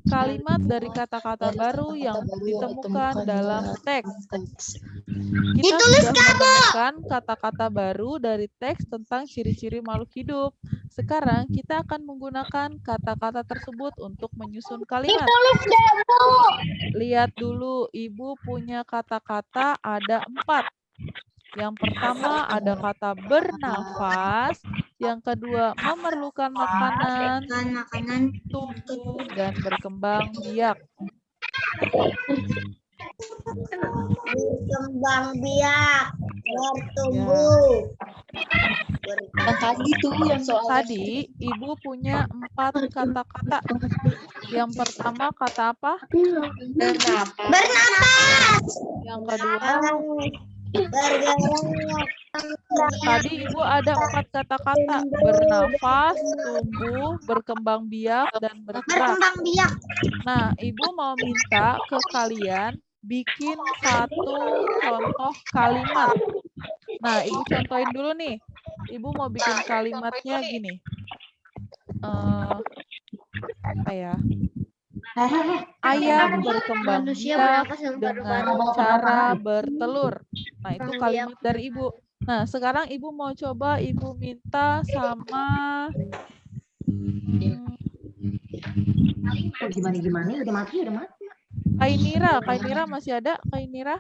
kalimat dari kata-kata baru yang ditemukan dalam teks. Kita sudah menemukan kata-kata baru dari teks tentang ciri-ciri makhluk hidup. Sekarang kita akan menggunakan kata-kata tersebut untuk menyusun kalimat. Lihat dulu, Ibu punya kata-kata ada 4. Yang pertama ada kata bernafas, yang kedua memerlukan makanan, tumbuh, dan berkembang biak. Berkembang biak, bertumbuh. Yang tadi tuh yang soal Tadi Ibu punya 4 kata-kata. Yang pertama kata apa? Bernapas. Yang kedua, tadi Ibu ada 4 kata-kata. Bernafas, tumbuh, berkembang biak, dan bergerak. Nah, Ibu mau minta ke kalian bikin 1 contoh kalimat. Nah, Ibu contohin dulu nih. Ibu mau bikin kalimatnya gini. Apa ya? Ayam berkembang biak dengan cara bertelur. Nah, itu kalimat dari Ibu. Nah, sekarang Ibu mau coba Ibu minta sama Gimana? Udah mati. Kainira. Kainira masih ada? Kainira?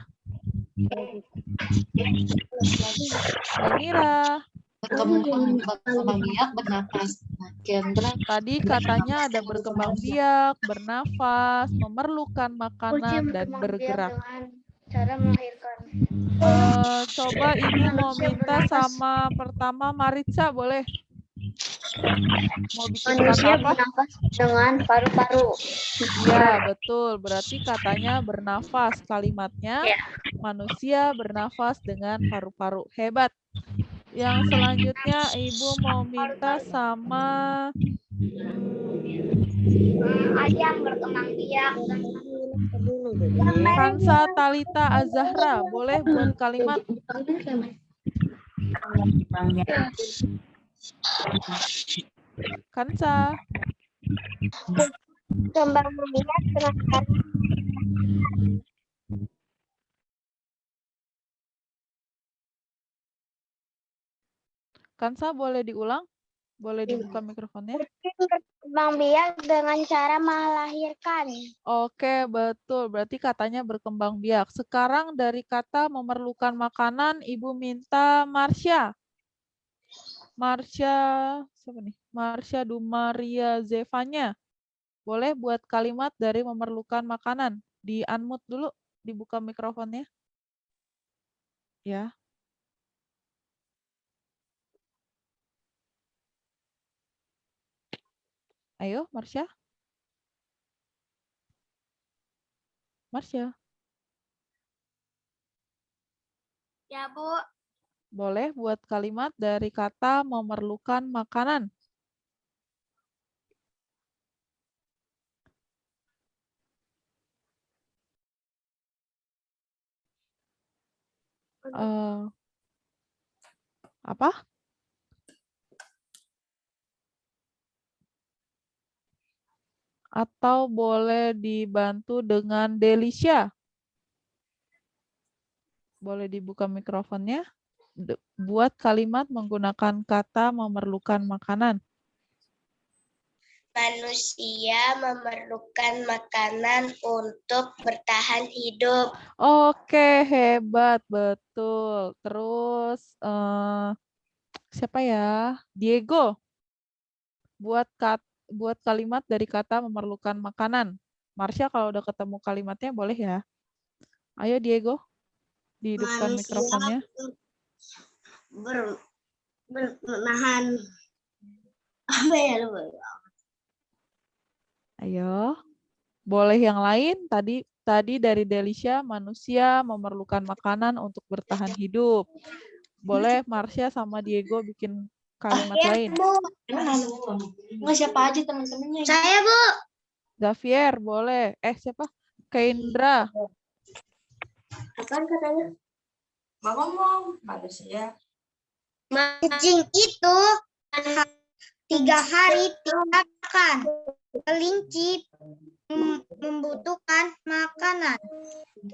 Kainira. Berkembang biak, bernapas. Kendra. Tadi katanya ada berkembang biak, bernafas, memerlukan makanan, dan bergerak. Cara melahirkan. Coba Ibu mau minta sama pertama Maritza, boleh? Mau bikin Manusia kata apa? bernafas dengan paru-paru. Ya, betul. Berarti katanya bernafas. Kalimatnya manusia bernafas dengan paru-paru. Hebat. Yang selanjutnya Ibu mau minta sama Ayam berkembang biak. Kansa Talita Azahra. Boleh buat kalimat? Kansa. Berkembang biak dengan Kansa boleh diulang? Boleh dibuka mikrofonnya? berkembang biak dengan cara melahirkan. Oke, betul. Berarti katanya berkembang biak. Sekarang dari kata memerlukan makanan, Ibu minta Marsha. Marsha, siapa nih? Marsha Dumaria Zevanya. Boleh buat kalimat dari memerlukan makanan. Di unmute dulu, dibuka mikrofonnya. Ya. Ayo, Marsha. Marsha. Ya, Bu. Boleh buat kalimat dari kata memerlukan makanan. Apa? Atau boleh dibantu dengan Delisha. Boleh dibuka mikrofonnya. Buat kalimat menggunakan kata memerlukan makanan. Manusia memerlukan makanan untuk bertahan hidup. Oke, hebat, betul. Terus siapa ya? Diego. Buat kalimat dari kata memerlukan makanan. Marsha kalau udah ketemu kalimatnya boleh ya. Ayo Diego, dihidupkan mikrofonnya. Menahan apa ya, lu? Ayo. Boleh yang lain? Tadi dari Delisha, manusia memerlukan makanan untuk bertahan hidup. Boleh Marsha sama Diego bikin kalimat lain. Nggak siapa aja teman-temannya. Saya, Bu. Xavier, boleh. Siapa? Kendra. Apaan katanya? Mau ngomong, manusia. Mancing itu 3 hari tindakan. Kelinci membutuhkan makanan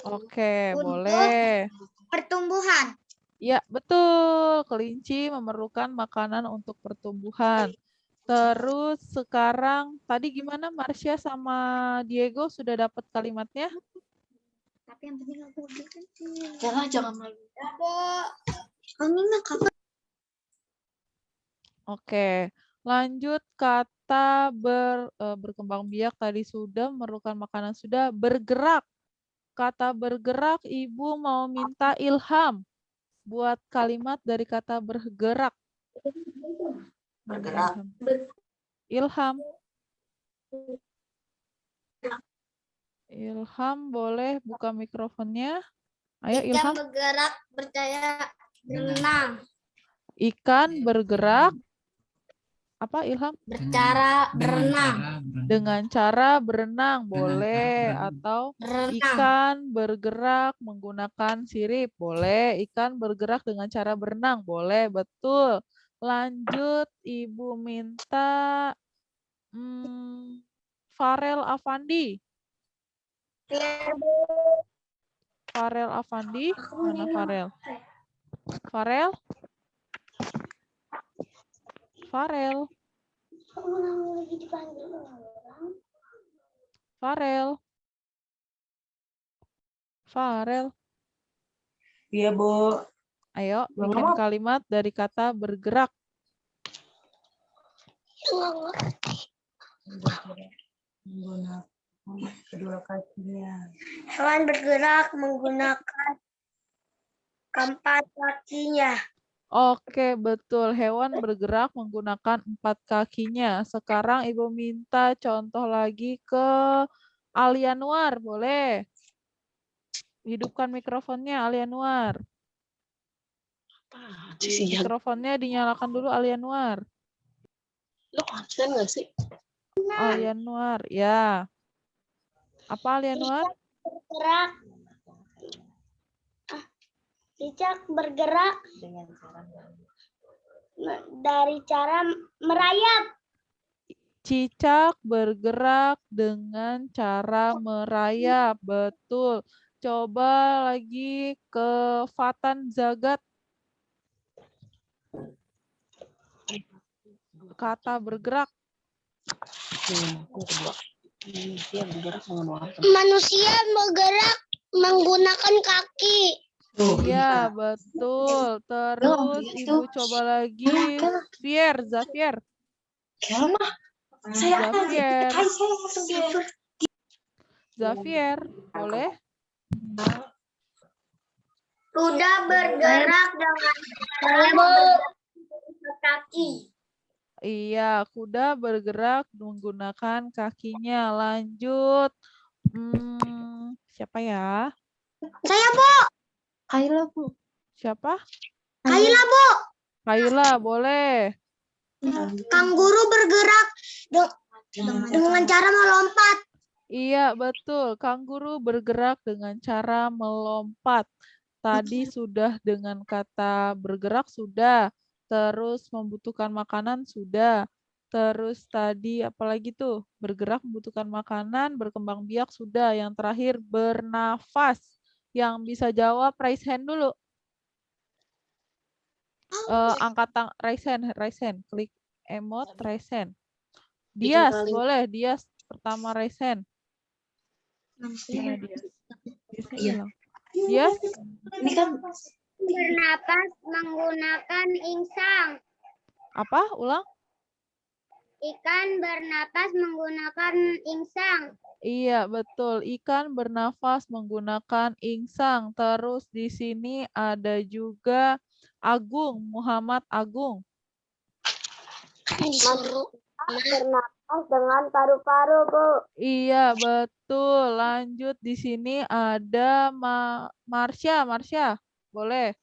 Oke, untuk boleh. pertumbuhan. Ya, betul. Kelinci memerlukan makanan untuk pertumbuhan. Terus sekarang, tadi gimana Marsha sama Diego sudah dapat kalimatnya? Tapi yang penting aku bikin. Jangan malu. Oke, lanjut kata berkembang biak tadi sudah, memerlukan makanan sudah, bergerak. Kata bergerak, Ibu mau minta Ilham. Buat kalimat dari kata bergerak. Bergerak. Ilham. Ilham boleh buka mikrofonnya. Ayo Ilham. Ikan bergerak bercaya berenang. Ikan bergerak. Apa Ilham? Bercara berenang. Dengan cara berenang boleh. Atau ikan bergerak menggunakan sirip. Boleh. Ikan bergerak dengan cara berenang. Boleh. Betul. Lanjut. Ibu minta Farel Afandi. Farel Afandi. Mana Farel? Farel? Farel? Farel? Farel? Iya, Bu. Ayo, bikin kalimat dari kata bergerak. Menggunakan kedua kakinya. Hewan bergerak menggunakan keempat kakinya. Oke, betul. Hewan bergerak menggunakan 4 kakinya. Sekarang Ibu minta contoh lagi ke Alianuar. Boleh? Hidupkan mikrofonnya, Alianuar. Mikrofonnya dinyalakan dulu, Alianuar. Lo konsen nggak sih? Alianuar, ya. Apa Alianuar? Bergerak. Cicak bergerak dari cara merayap. Cicak bergerak dengan cara merayap. Betul. Coba lagi ke Fatan Zagat. Kata bergerak. Manusia bergerak menggunakan kaki. Iya, betul. Terus Ibu coba lagi. Zafier. Zafier, boleh? Kuda bergerak dengan kaki. Iya, kuda bergerak menggunakan kakinya. Lanjut. Siapa ya? Saya, Bu. Kaila, Bu. Siapa? Kaila, Bu. Kaila, boleh. Kanguru bergerak dengan cara melompat. Iya, betul. Kanguru bergerak dengan cara melompat. Tadi sudah dengan kata bergerak sudah. Terus membutuhkan makanan sudah. Terus tadi apalagi tuh? Bergerak membutuhkan makanan, berkembang biak sudah. Yang terakhir bernafas. Yang bisa jawab raise hand dulu. Angkat tangan, raise hand. Klik emot, raise hand. Dias, boleh. Dias pertama raise hand. Iya. Dias? Ini kan Bernapas menggunakan insang. Apa? Ulang? Ikan bernapas menggunakan insang. Iya, betul. Ikan bernafas menggunakan insang. Terus di sini ada juga Agung, Muhammad Agung. Bernapas dengan paru-paru, Bu. Iya, betul. Lanjut di sini ada Marsha. Boleh.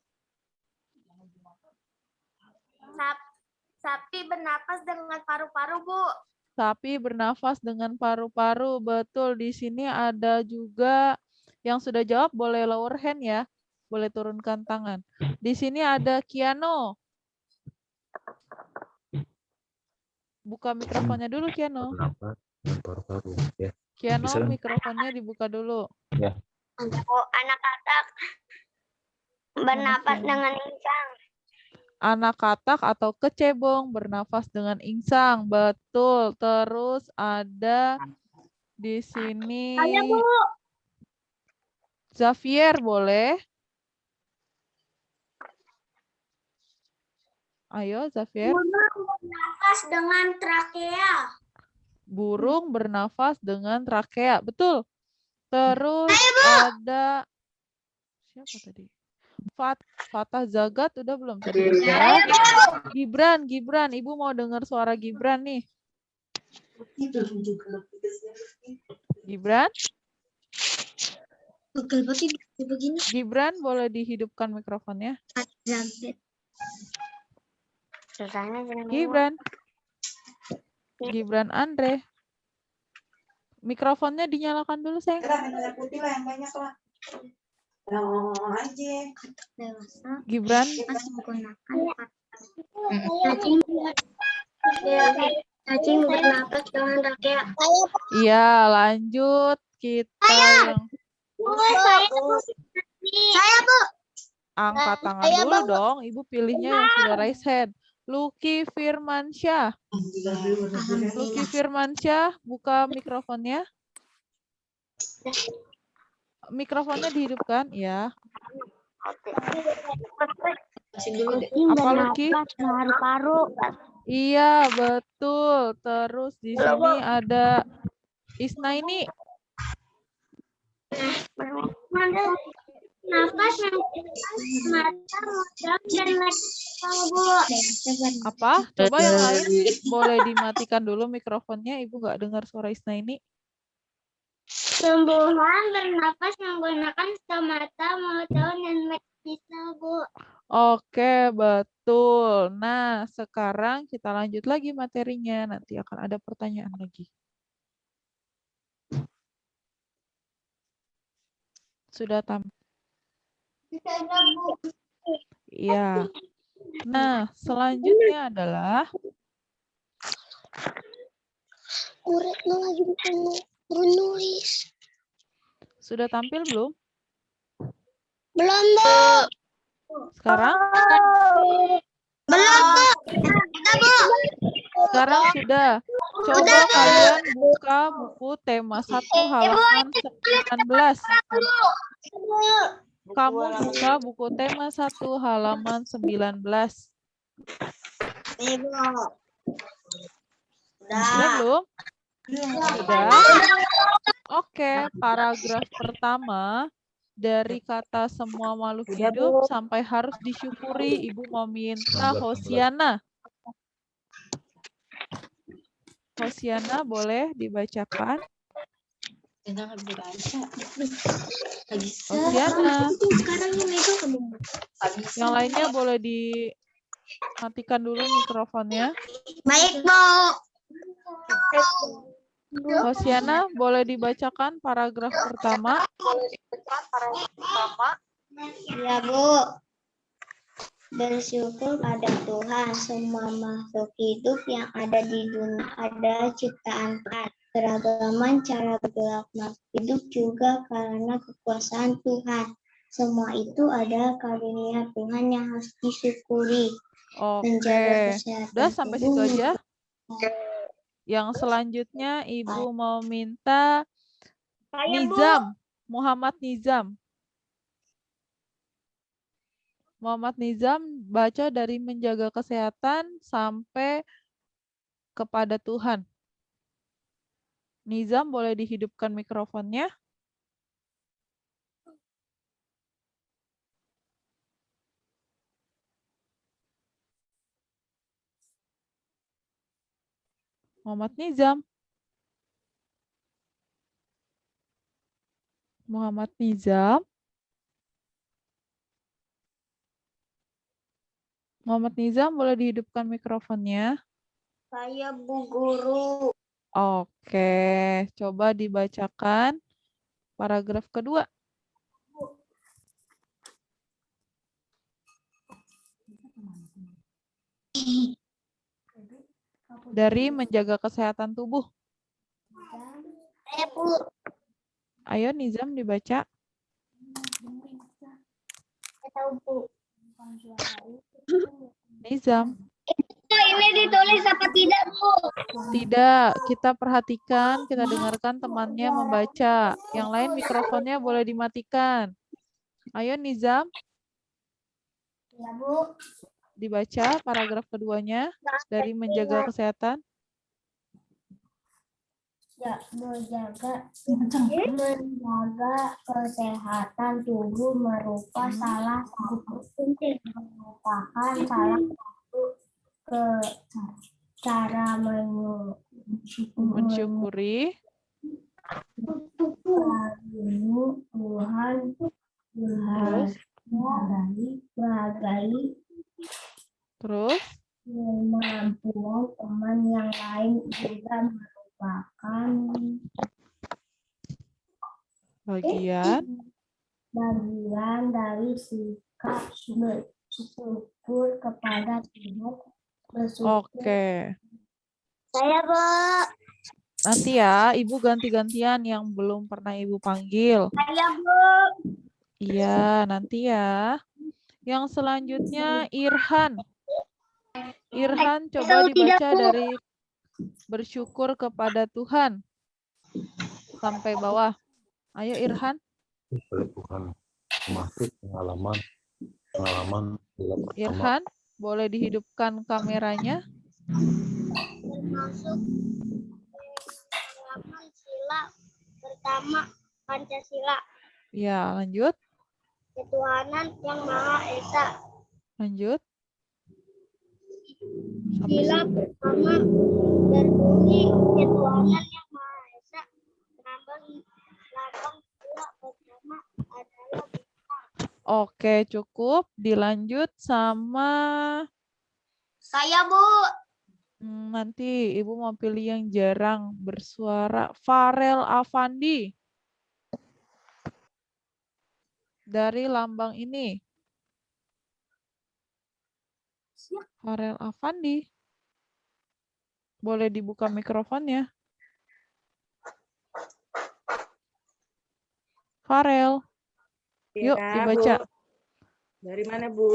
Sapi bernapas dengan paru-paru, Bu. Sapi bernafas dengan paru-paru. Betul. Di sini ada juga yang sudah jawab boleh lower hand ya. Boleh turunkan tangan. Di sini ada Kiano. Buka mikrofonnya dulu, Kiano. Paru-paru. Ya. Kiano, Bisa. mikrofonnya dibuka dulu. Ya. Anak katak bernapas dengan insang. Anak katak atau kecebong bernafas dengan insang. Betul. Terus ada di sini Saya, Bu. Zafier, boleh? Ayo, Zafier. Burung bernafas dengan trakea. Burung bernafas dengan trakea. Betul. Terus ada siapa tadi? Fatah Zagat udah belum tadi? Ya. Gibran. Ibu mau dengar suara Gibran nih. Gibran? Gibran, boleh dihidupkan mikrofonnya? Gibran Andre. Mikrofonnya dinyalakan dulu, sayang. putih lah yang banyak lah. Aja. Gibran. Cacing bernapas dengan trakea. Iya, lanjut kita yang Saya, Bu. Angkat tangan dulu dong. Ibu pilihnya yang sudah raise hand. Lucky Firmansyah. Lucky Firmansyah, buka mikrofonnya. Mikrofonnya dihidupkan, ya. Apa Lucky? Paru-paru. Iya, betul. Terus di sini ada Isna ini. Nafas mata, modal, dan Bu. Apa? Coba yang lain boleh dimatikan dulu mikrofonnya. Ibu nggak dengar suara Isna ini. Tumbuhan bernafas menggunakan stomata, modal, dan bisa, Bu. Oke, betul. Nah, sekarang kita lanjut lagi materinya. Nanti akan ada pertanyaan lagi. Sudah tampil? Iya. Nah, selanjutnya adalah Menulis. sudah tampil belum? Belum, Bu. Sekarang? Belum, Bu. Sekarang sudah. Coba kalian buka buku tema 1 halaman 19. Kamu buka buku tema 1 halaman 19. Ibu. Sudah belum? Sudah. Oke, paragraf pertama dari kata semua makhluk hidup sampai harus disyukuri. Ibu mau minta Hosiana. Hosiana boleh dibacakan? Hosiana. Yang lainnya boleh dimatikan dulu mikrofonnya. Baik, Bu. Hosiana boleh dibacakan paragraf pertama. Ya, Bu. Bersyukur pada Tuhan, semua makhluk hidup yang ada di dunia adalah ciptaan Tuhan. Keragaman cara bergerak makhluk hidup juga karena kekuasaan Tuhan. Semua itu adalah karunia Tuhan yang harus disyukuri. Oke, udah sampai situ aja. Yang selanjutnya Ibu mau minta Nizam, Muhammad Nizam. Muhammad Nizam baca dari menjaga kesehatan sampai kepada Tuhan. Nizam boleh dihidupkan mikrofonnya. Muhammad Nizam. Muhammad Nizam. Muhammad Nizam boleh dihidupkan mikrofonnya. Saya Bu Guru. Oke, coba dibacakan paragraf kedua. Dari menjaga kesehatan tubuh. Saya Bu. Ayo Nizam dibaca. Saya tahu, Bu. Nizam. Ini ditulis apa tidak, Bu? Tidak, kita perhatikan, kita dengarkan temannya membaca. Yang lain mikrofonnya boleh dimatikan. Ayo Nizam. Ya, Bu. Dibaca paragraf keduanya dari menjaga kesehatan. Ya, menjaga kesehatan tubuh merupakan salah satu cara Mensyukuri. Tuhan menghargai Terus kemampuan teman yang lain juga merupakan bagian dari sikap bersyukur kepada Tuhan. Oke. Saya, Bu. Nanti ya, Ibu ganti-gantian yang belum pernah Ibu panggil. Saya, Bu. Iya, nanti ya. Yang selanjutnya Irhan. Irhan coba dibaca dari bersyukur kepada Tuhan sampai bawah. Ayo Irhan. Kepada Tuhan termasuk pengalaman bila pertama Irhan, boleh dihidupkan kameranya. Termasuk pengalaman sila pertama Pancasila, Ya, lanjut. ketuhanan yang Maha Esa. Lanjut. Sila pertama berbunyi ketuhanan yang Maha Esa. Lambang sila pertama adalah bintang. Oke, cukup. Dilanjut sama Saya, Bu. nanti Ibu mau pilih yang jarang bersuara. Farel Afandi. Dari lambang ini. Farel Afandi. Boleh dibuka mikrofonnya. Farel. Yuk Ya, dibaca. Bu. Dari mana, Bu?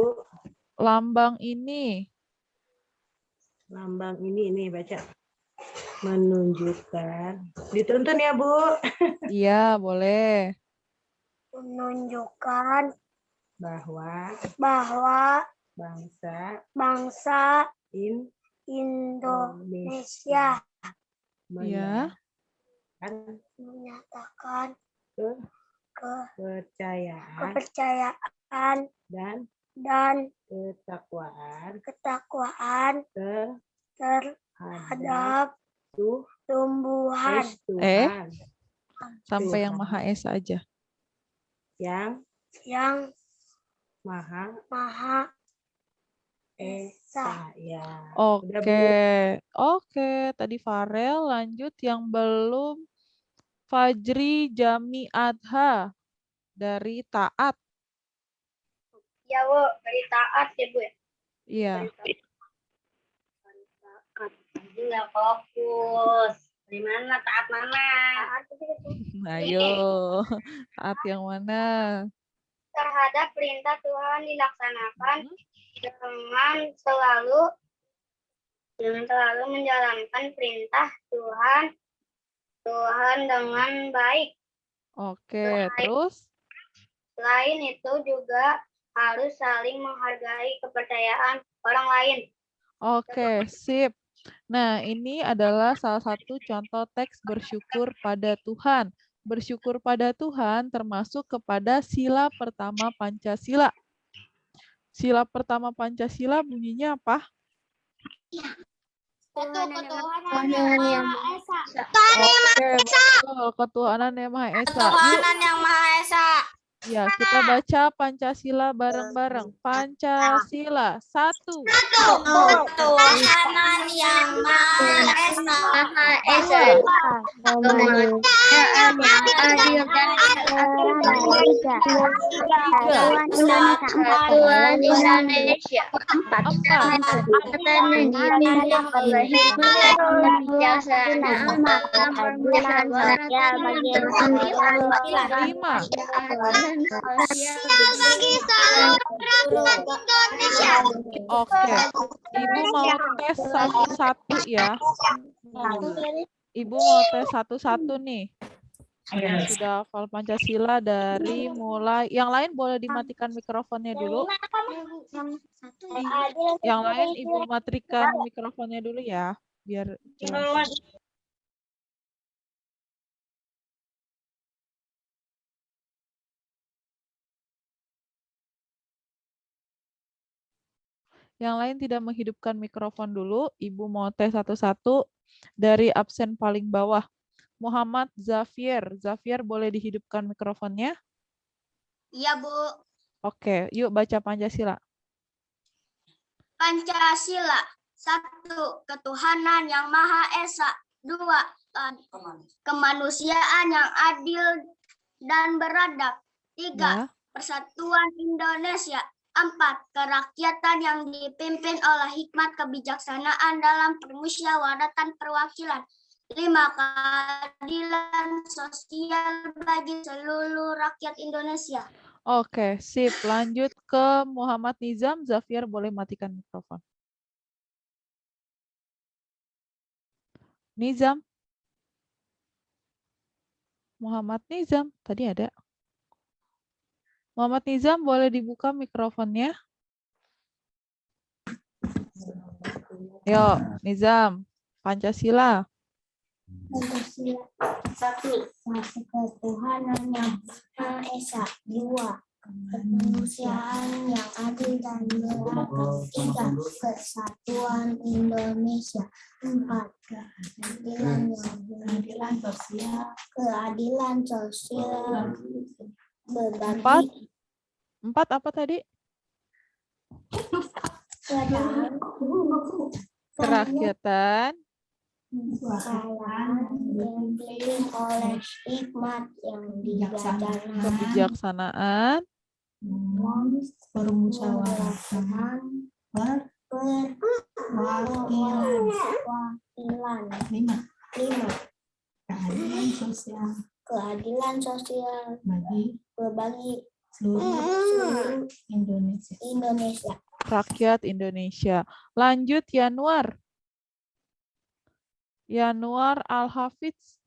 Lambang ini. Lambang ini baca. Menunjukkan. Dituntun ya, Bu. Iya, boleh. Menunjukkan Bahwa bahwa bangsa Indonesia Iya. menyatakan kepercayaan kepercayaan dan ketakwaan terhadap tumbuhan Tuhan Sampai yang Maha Esa aja. yang Maha Esa. Ya. Udah, Bu. Oke. Tadi Farel, lanjut yang belum. Fajri Jami Adha dari Taat. Ya, Bu, dari Taat ya, Bu. Iya. Nggak fokus. Di mana Taat mana? Ayo. Taat yang mana? Terhadap perintah Tuhan dilaksanakan dengan selalu menjalankan perintah Tuhan dengan baik. Oke, terus? Selain itu juga harus saling menghargai kepercayaan orang lain. Oke, sip. Nah, ini adalah salah satu contoh teks bersyukur pada Tuhan. Bersyukur pada Tuhan termasuk kepada sila pertama Pancasila. Sila pertama Pancasila bunyinya apa? Ketuhanan yang Maha Esa. Oke, betul. Ketuhanan yang Maha Esa. Ketuhanan yang Maha Esa. Ya, kita baca Pancasila bareng-bareng. Pancasila. 1. Ketuhanan yang Maha Esa. Kemanusiaan yang adil dan Kesatuan Indonesia. 5. Bagi seluruh rakyat Indonesia. Oke. Ibu mau tes satu-satu ya. Ibu mau tes satu-satu nih. Yang sudah hafal Pancasila dari mulai. Yang lain boleh dimatikan mikrofonnya dulu. Yang lain Ibu matikan mikrofonnya dulu ya. Biar jelas. Yang lain tidak menghidupkan mikrofon dulu. Ibu mau tes satu-satu dari absen paling bawah. Muhammad Zafier. Zafier boleh dihidupkan mikrofonnya? Iya, Bu. Oke, yuk baca Pancasila. Pancasila. 1. Ketuhanan yang Maha Esa. 2. Kemanusiaan yang adil dan beradab. 3. Ya. Persatuan Indonesia. 4. Kerakyatan yang dipimpin oleh hikmat kebijaksanaan dalam permusyawaratan perwakilan. 5. Keadilan sosial bagi seluruh rakyat Indonesia. Oke, sip. Lanjut ke Muhammad Nizam. Zafiar boleh matikan mikrofon. Nizam. Muhammad Nizam. Tadi ada. Muhammad Nizam boleh dibuka mikrofonnya. Yuk, Nizam. Pancasila. Pancasila. Satu ketuhanan yang Maha Esa. Dua, kemanusiaan yang adil dan beradab. Tiga, persatuan Indonesia. Empat, keadilan sosial berbagi. Empat apa tadi? Kerakyatan. Dipimpin oleh hikmat yang Kebijaksanaan. Permusyawaratan. perwakilan. Lima, keadilan sosial berbagi seluruh Indonesia. Rakyat Indonesia. Lanjut Yanuar. Yanuar Al-Hafidz.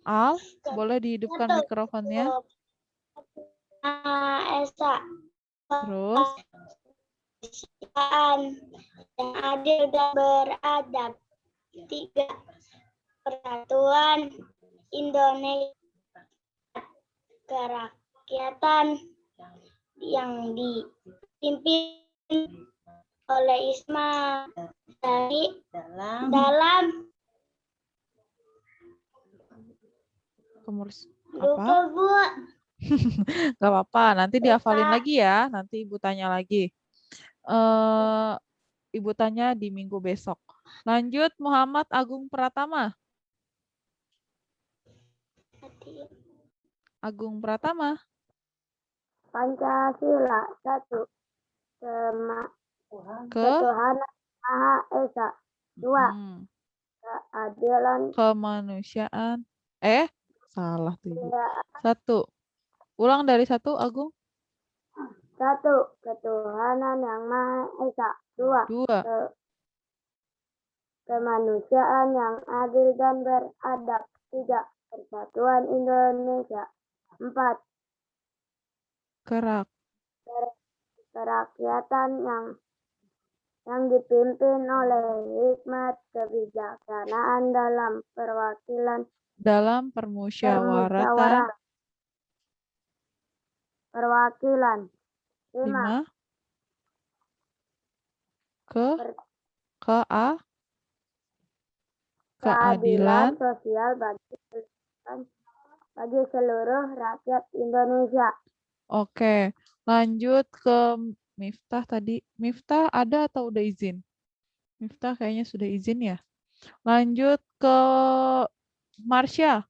Al, boleh dihidupkan mikrofonnya. Esa. Terus. Yang adil dan beradab. Tiga, persatuan Indonesia. Kerakyatan yang dipimpin oleh Isma dari dalam apa? Gak apa-apa, nanti dihafalin lagi ya. Nanti Ibu tanya lagi. Ibu tanya di minggu besok. Lanjut Muhammad Agung Pratama. Agung Pratama. Pancasila. Satu, ketuhanan Maha Esa. Dua, keadilan kemanusiaan. Salah tuh Ibu. Satu. Ulang dari satu, Agung. Satu, ketuhanan yang Maha Esa. Dua, kemanusiaan yang adil dan beradab. Tiga, persatuan Indonesia. Empat, kerakyatan yang dipimpin oleh hikmat kebijaksanaan dalam perwakilan. Lima, keadilan sosial bagi seluruh rakyat Indonesia. Oke, lanjut ke Miftah tadi. Miftah ada atau udah izin? Miftah kayaknya sudah izin ya. Lanjut ke Marsha.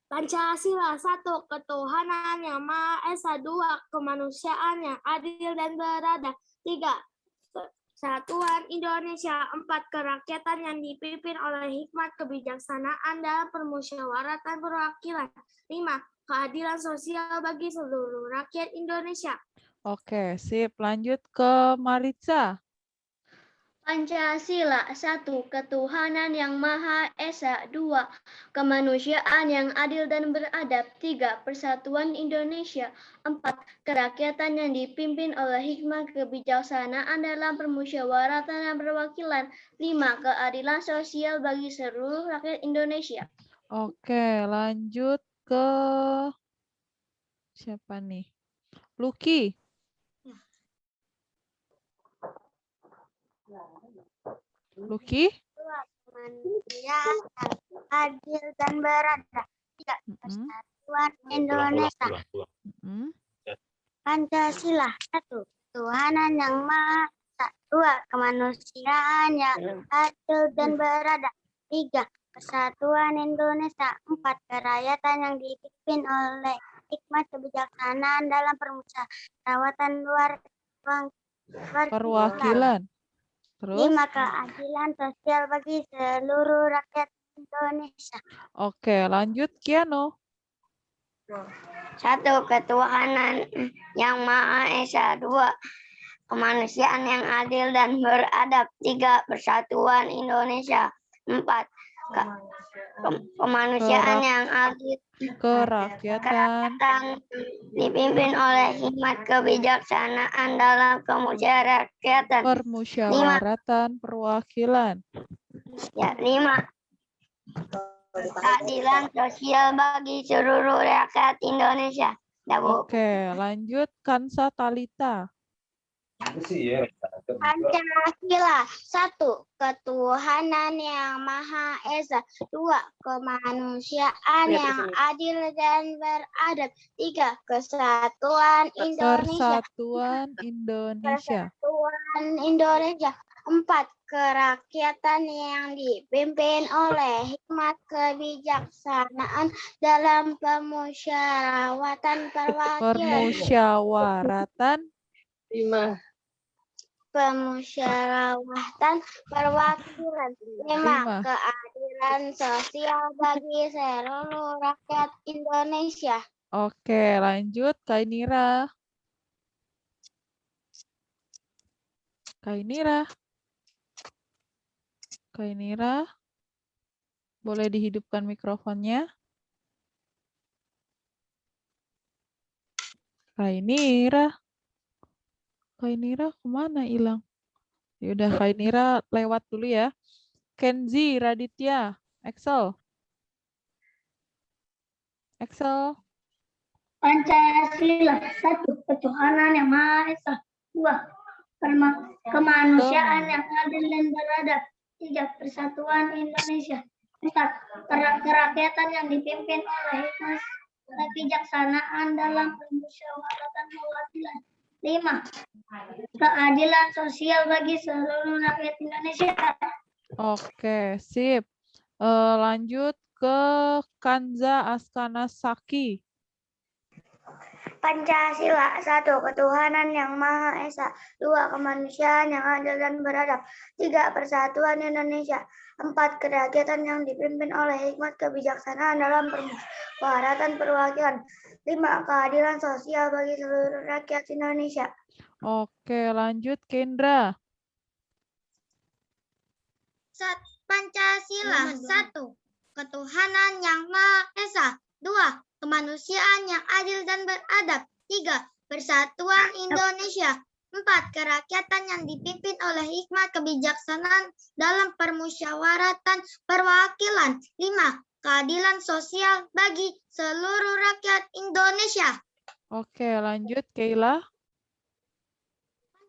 Pancasila. Satu, ketuhanan yang Maha Esa. Dua, kemanusiaan yang adil dan beradab. Tiga, persatuan Indonesia. Empat, kerakyatan yang dipimpin oleh hikmat kebijaksanaan dalam permusyawaratan perwakilan. Lima, keadilan sosial bagi seluruh rakyat Indonesia. Oke, sip. Lanjut ke Maritza. Pancasila. Satu, ketuhanan yang Maha Esa. Dua, kemanusiaan yang adil dan beradab. Tiga, persatuan Indonesia. Empat, kerakyatan yang dipimpin oleh hikmat kebijaksanaan dalam permusyawaratan dan perwakilan. Lima, keadilan sosial bagi seluruh rakyat Indonesia. Oke, lanjut ke siapa nih? Lucky. Lucky? Kemanusiaan adil dan beradab. Tiga, persatuan Indonesia. Pancasila. Satu, ketuhanan yang Maha Esa. Dua, kemanusiaan yang adil dan beradab. Tiga, persatuan Indonesia. Empat, kerakyatan yang dipimpin oleh hikmat kebijaksanaan dalam permusyawaratan perwakilan. Terus? 5. Keadilan sosial bagi seluruh rakyat Indonesia. Oke, lanjut Kiano. 1. Ketuhanan yang Maha Esa. 2. Kemanusiaan yang adil dan beradab. 3. Persatuan Indonesia. 4. Kemanusiaan yang adil, Kerakyatan, dipimpin oleh hikmat kebijaksanaan dalam kemusyawaratan. permusyawaratan perwakilan. 5. Keadilan sosial bagi seluruh rakyat Indonesia. Oke, lanjut Kansa Talita. Pancasila. 1. Ketuhanan yang Maha Esa. 2. Kemanusiaan yang adil dan beradab. 3. Kesatuan Indonesia. Persatuan Indonesia. Persatuan Indonesia. 4. Kerakyatan yang dipimpin oleh hikmat kebijaksanaan dalam pemusyawaratan perwakilan. Permusyawaratan. 5. Pemusyawaratan perwakilan. 5. Keadilan sosial bagi seluruh rakyat Indonesia. Oke, lanjut Kainira. Kainira, boleh dihidupkan mikrofonnya? Kainira kemana hilang? Yaudah, Kainira lewat dulu ya. Kenzi Raditya, Excel. Pancasila. 1. Ketuhanan yang Maha Esa. 2. Kemanusiaan yang adil dan beradab. 3. Persatuan Indonesia. 4. Kerakyatan yang dipimpin oleh hikmat kebijaksanaan dalam permusyawaratan perwakilan. 5. Keadilan sosial bagi seluruh rakyat Indonesia. Oke, sip. Lanjut ke Kanza Askana Saki. Pancasila. 1. Ketuhanan yang Maha Esa. 2. Kemanusiaan yang adil dan beradab. 3. Persatuan Indonesia. 4. Kerakyatan yang dipimpin oleh hikmat kebijaksanaan dalam permusyawaratan perwakilan. 5. Keadilan sosial bagi seluruh rakyat Indonesia. Oke, lanjut Kendra. Pancasila. 1. Ketuhanan yang Maha Esa. 2. Kemanusiaan yang adil dan beradab. 3. Persatuan Indonesia. 4. Kerakyatan yang dipimpin oleh hikmat kebijaksanaan dalam permusyawaratan perwakilan. 5. Keadilan sosial bagi seluruh rakyat Indonesia. Oke, lanjut Keila.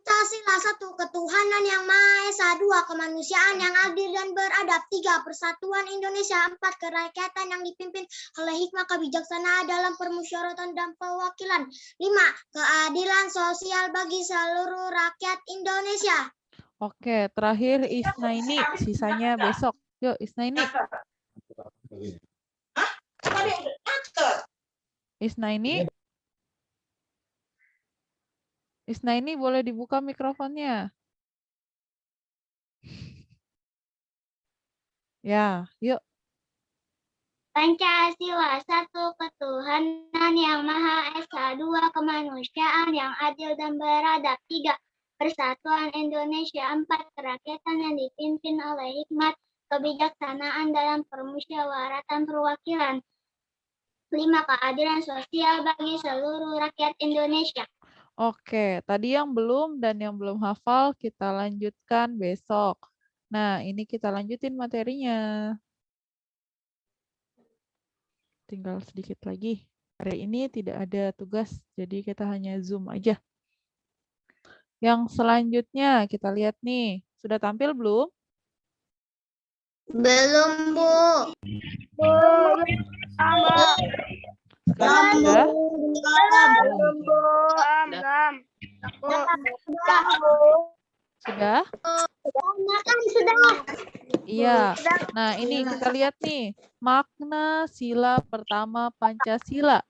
Pancasila. 1. Ketuhanan yang Maha Esa. 2. Kemanusiaan yang adil dan beradab. 3. Persatuan Indonesia. 4. Kerakyatan yang dipimpin oleh hikmat kebijaksanaan dalam permusyawaratan dan perwakilan. 5. Keadilan sosial bagi seluruh rakyat Indonesia. Oke, terakhir Isnaini. Sisanya besok. Yuk, Isnaini. Isnaini boleh dibuka mikrofonnya. Ya, yuk. Pancasila. 1. Ketuhanan yang Maha Esa. 2. Kemanusiaan yang adil dan beradab. 3. Persatuan Indonesia. 4. Kerakyatan yang dipimpin oleh hikmat kebijaksanaan dalam permusyawaratan perwakilan. 5. Keadilan sosial bagi seluruh rakyat Indonesia. Oke, tadi yang belum dan yang belum hafal kita lanjutkan besok. Nah, ini kita lanjutin materinya. Tinggal sedikit lagi. Hari ini tidak ada tugas, jadi kita hanya Zoom aja. Yang selanjutnya kita lihat nih. Sudah tampil belum? Belum, Bu. Sekarang sudah? Sudah? Iya. Nah, ini kita lihat nih. Makna sila pertama Pancasila.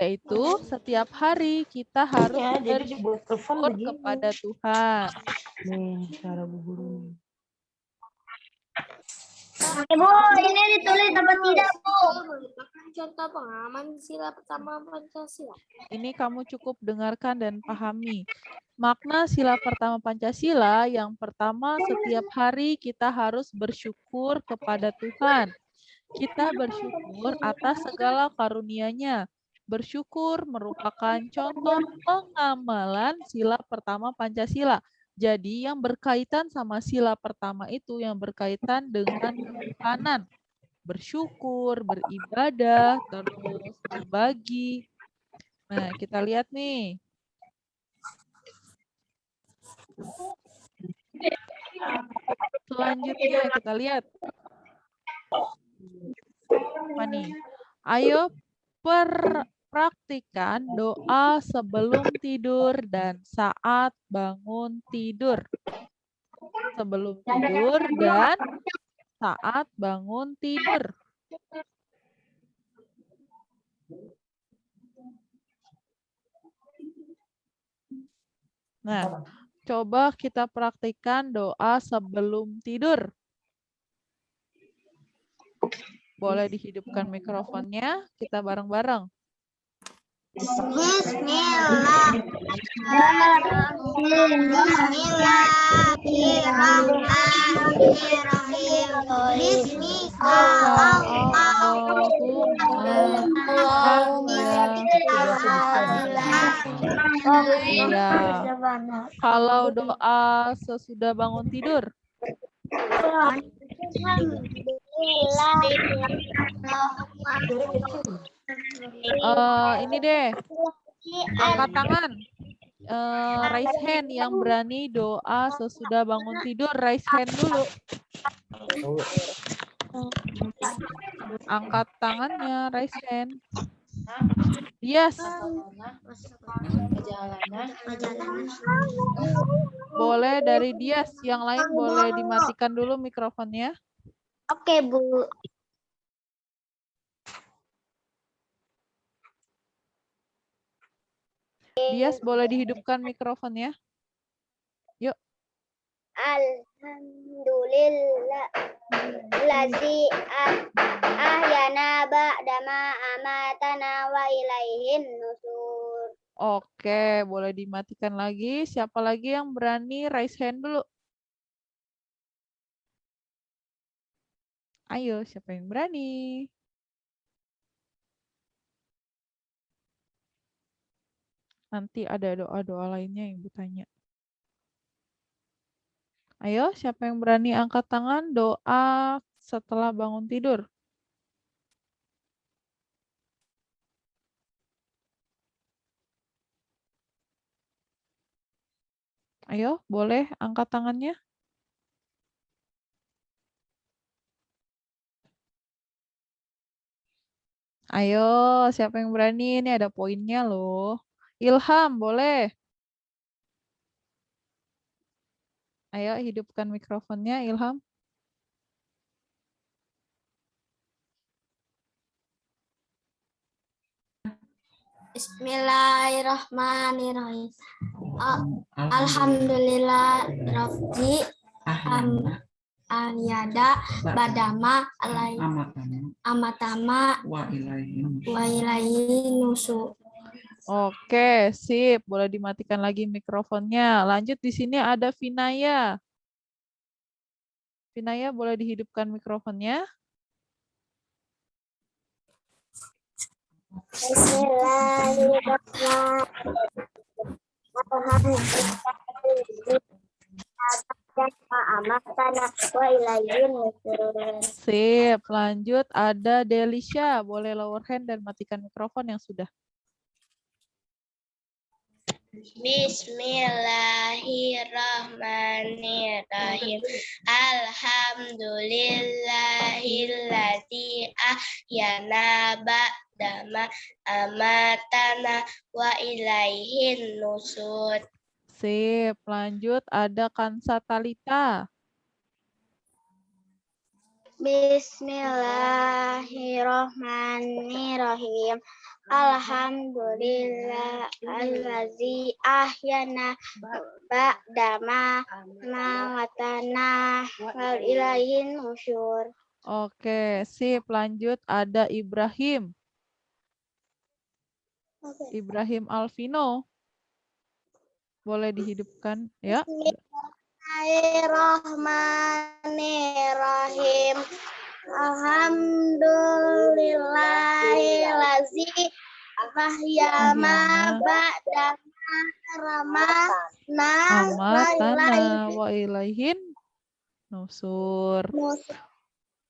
Yaitu setiap hari kita harus bersyukur kepada Tuhan. Nih, cara Bu Guru. Ibu, ini ditulis apa tidak, Bu? Merupakan contoh pengalaman sila pertama Pancasila. Ini kamu cukup dengarkan dan pahami. Makna sila pertama Pancasila, yang pertama, setiap hari kita harus bersyukur kepada Tuhan. Kita bersyukur atas segala karunia-Nya. Bersyukur merupakan contoh pengamalan sila pertama Pancasila. Jadi yang berkaitan sama sila pertama itu yang berkaitan dengan ketuhanan. Bersyukur, beribadah, terus berbagi. Nah, kita lihat nih. Selanjutnya kita lihat. Apa nih? Ayo praktikan doa sebelum tidur dan saat bangun tidur. Sebelum tidur dan saat bangun tidur. Nah, coba kita praktikkan doa sebelum tidur. Boleh dihidupkan mikrofonnya, kita bareng-bareng. Ya. Kalau doa sesudah bangun tidur. Ini deh, angkat tangan, raise hand yang berani doa sesudah bangun tidur, raise hand dulu. Angkat tangannya, raise hand. Yes. Boleh dari Dias, yang lain boleh dimatikan dulu mikrofonnya. Oke, Bu. Dias boleh dihidupkan mikrofonnya. Yuk. Alhamdulillah. Lazi ahyana ba'dama amatana wa ilaihin nusur. Oke, boleh dimatikan lagi. Siapa lagi yang berani raise hand dulu? Ayo, siapa yang berani? Nanti ada doa-doa lainnya yang bertanya. Ayo, siapa yang berani angkat tangan doa setelah bangun tidur? Ayo, boleh angkat tangannya? Ayo, siapa yang berani? Ini ada poinnya loh. Ilham, boleh? Ayo, hidupkan mikrofonnya, Ilham. Bismillahirrahmanirrahim. Alhamdulillah Rabbi Ahyada Badama Amatama Wa ilaihi nusur. Oke, sip. Boleh dimatikan lagi mikrofonnya. Lanjut, di sini ada Vinaya. Vinaya, boleh dihidupkan mikrofonnya. Sip, lanjut ada Delisha. Boleh lower hand dan matikan mikrofon yang sudah. Bismillahirrahmanirrahim. Alhamdulillahilladzi ahyana ba'dama amatana wa ilaihin nusur. Sip, lanjut ada Kansa Talita. Bismillahirrahmanirrahim. Alhamdulillah allazi ahyana ba'dama mawatana wal ilaihin nusyur. Oke, sip. Lanjut ada Ibrahim. Ibrahim Alvino. Boleh dihidupkan ya. Bismillahirrahmanirrahim. Alhamdulillahillazi ahyana ba'dama amatana wa ilaihin nusur.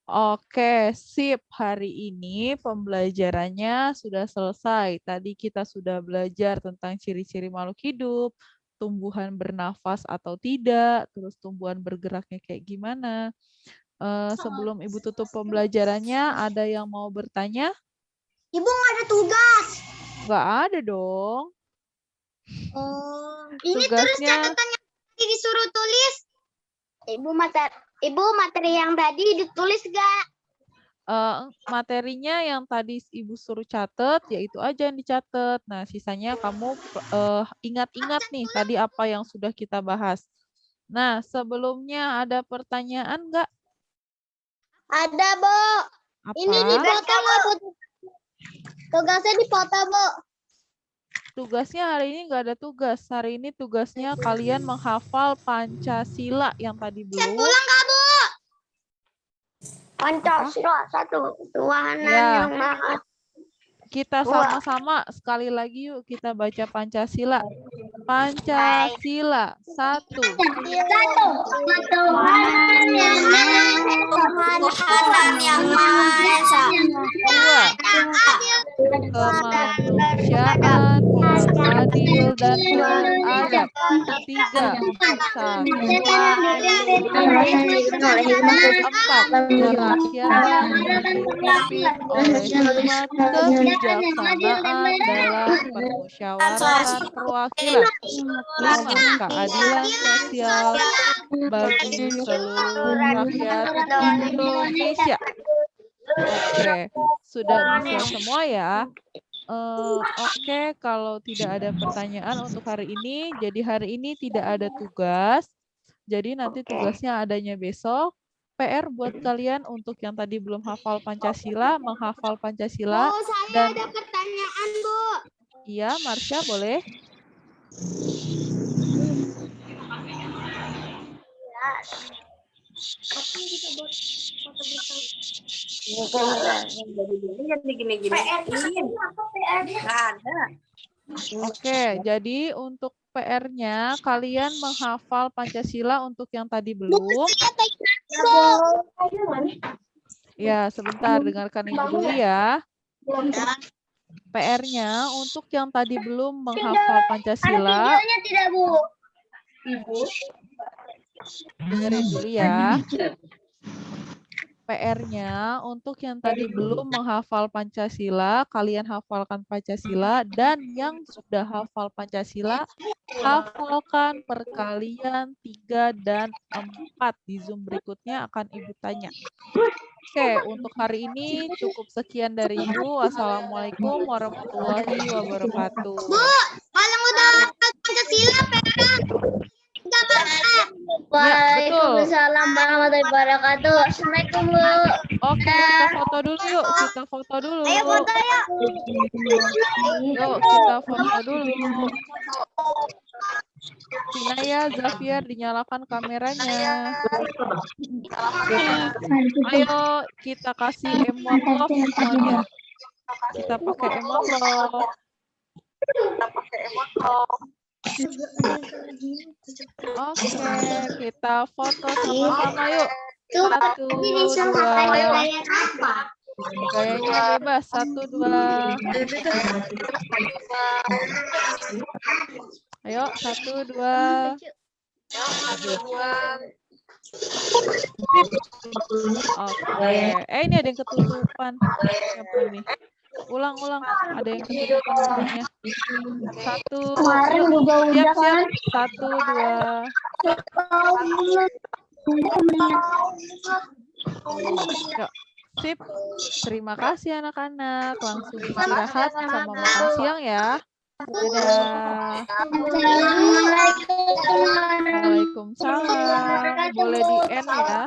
Oke, sip. Hari ini pembelajarannya sudah selesai. Tadi kita sudah belajar tentang ciri-ciri makhluk hidup, tumbuhan bernafas atau tidak, terus tumbuhan bergeraknya kayak gimana. Sebelum Ibu tutup pembelajarannya, ada yang mau bertanya? Ibu nggak ada tugas. Nggak ada dong. Ini tulis Tugasnya catatan yang tadi disuruh tulis. Ibu materi yang tadi ditulis nggak? materinya yang tadi Ibu suruh catat, ya itu aja yang dicatat. Nah, sisanya kamu ingat-ingat nih tadi apa yang sudah kita bahas. Nah, sebelumnya ada pertanyaan nggak? Ada, Bu. Apa? Ini dipoto nggak, Bu? Tugasnya dipoto, Bu. Tugasnya hari ini nggak ada tugas. Hari ini tugasnya kalian menghafal Pancasila yang tadi belum. Pulang nggak, Bu? Pancasila satu. Tuhan Ya. yang maha. Kita sama-sama sekali lagi yuk kita baca Pancasila. Pancasila 1. Tuhan yang maha esa. 2. Kemanusiaan yang adil dan beradab. 3. 4. Kerakyatan dipimpin oleh hikmat kebijaksanaan dalam permusyawaratan perwakilan. 5. Keadilan sosial bagi seluruh rakyat Indonesia. Oke, sudah bisa semua ya. Oke, kalau tidak ada pertanyaan untuk hari ini, jadi hari ini tidak ada tugas. Jadi nanti tugasnya adanya besok. PR buat kalian untuk yang tadi belum hafal Pancasila, menghafal Pancasila. Bu, saya Dan ada pertanyaan, Bu. iya, Marsha boleh. Oke, jadi untuk PR-nya kalian menghafal Pancasila untuk yang tadi belum. Ya, sebentar dengarkan Ibu dulu ya. PR-nya untuk yang tadi belum menghafal Pancasila. Tidak, Bu. Dengerin dulu ya. PR-nya untuk yang tadi belum menghafal Pancasila, kalian hafalkan Pancasila, dan yang sudah hafal Pancasila, hafalkan perkalian 3 dan 4. Di Zoom berikutnya akan Ibu tanya. Oke, untuk hari ini cukup sekian dari Ibu. Wassalamualaikum warahmatullahi wabarakatuh. Bu, kalau udah hafal Pancasila, enggak apa-apa. Waalaikumsalam warahmatullahi wabarakatuh. Assalamualaikum, Bu. Oke, kita foto dulu yuk. Kita foto dulu. Ayo foto yuk. Yuk, kita foto dulu. Sinaya, Zafiar, dinyalakan kameranya. Ayo, kita kasih emot love semuanya. Kita pakai emot love. Oke, kita foto sama-sama yuk. 1, 2. Gayanya bebas. 1, 2. Ayo, 1, 2. Oke. Ini ada yang ketutupan. Siapa nih? Ulang. Ada yang ketutupan matanya. 1. Siap. 1, 2. Yuk, sip. Terima kasih anak-anak. Langsung istirahat sama makan siang ya. Dadah. Waalaikumsalam. Boleh di end ya.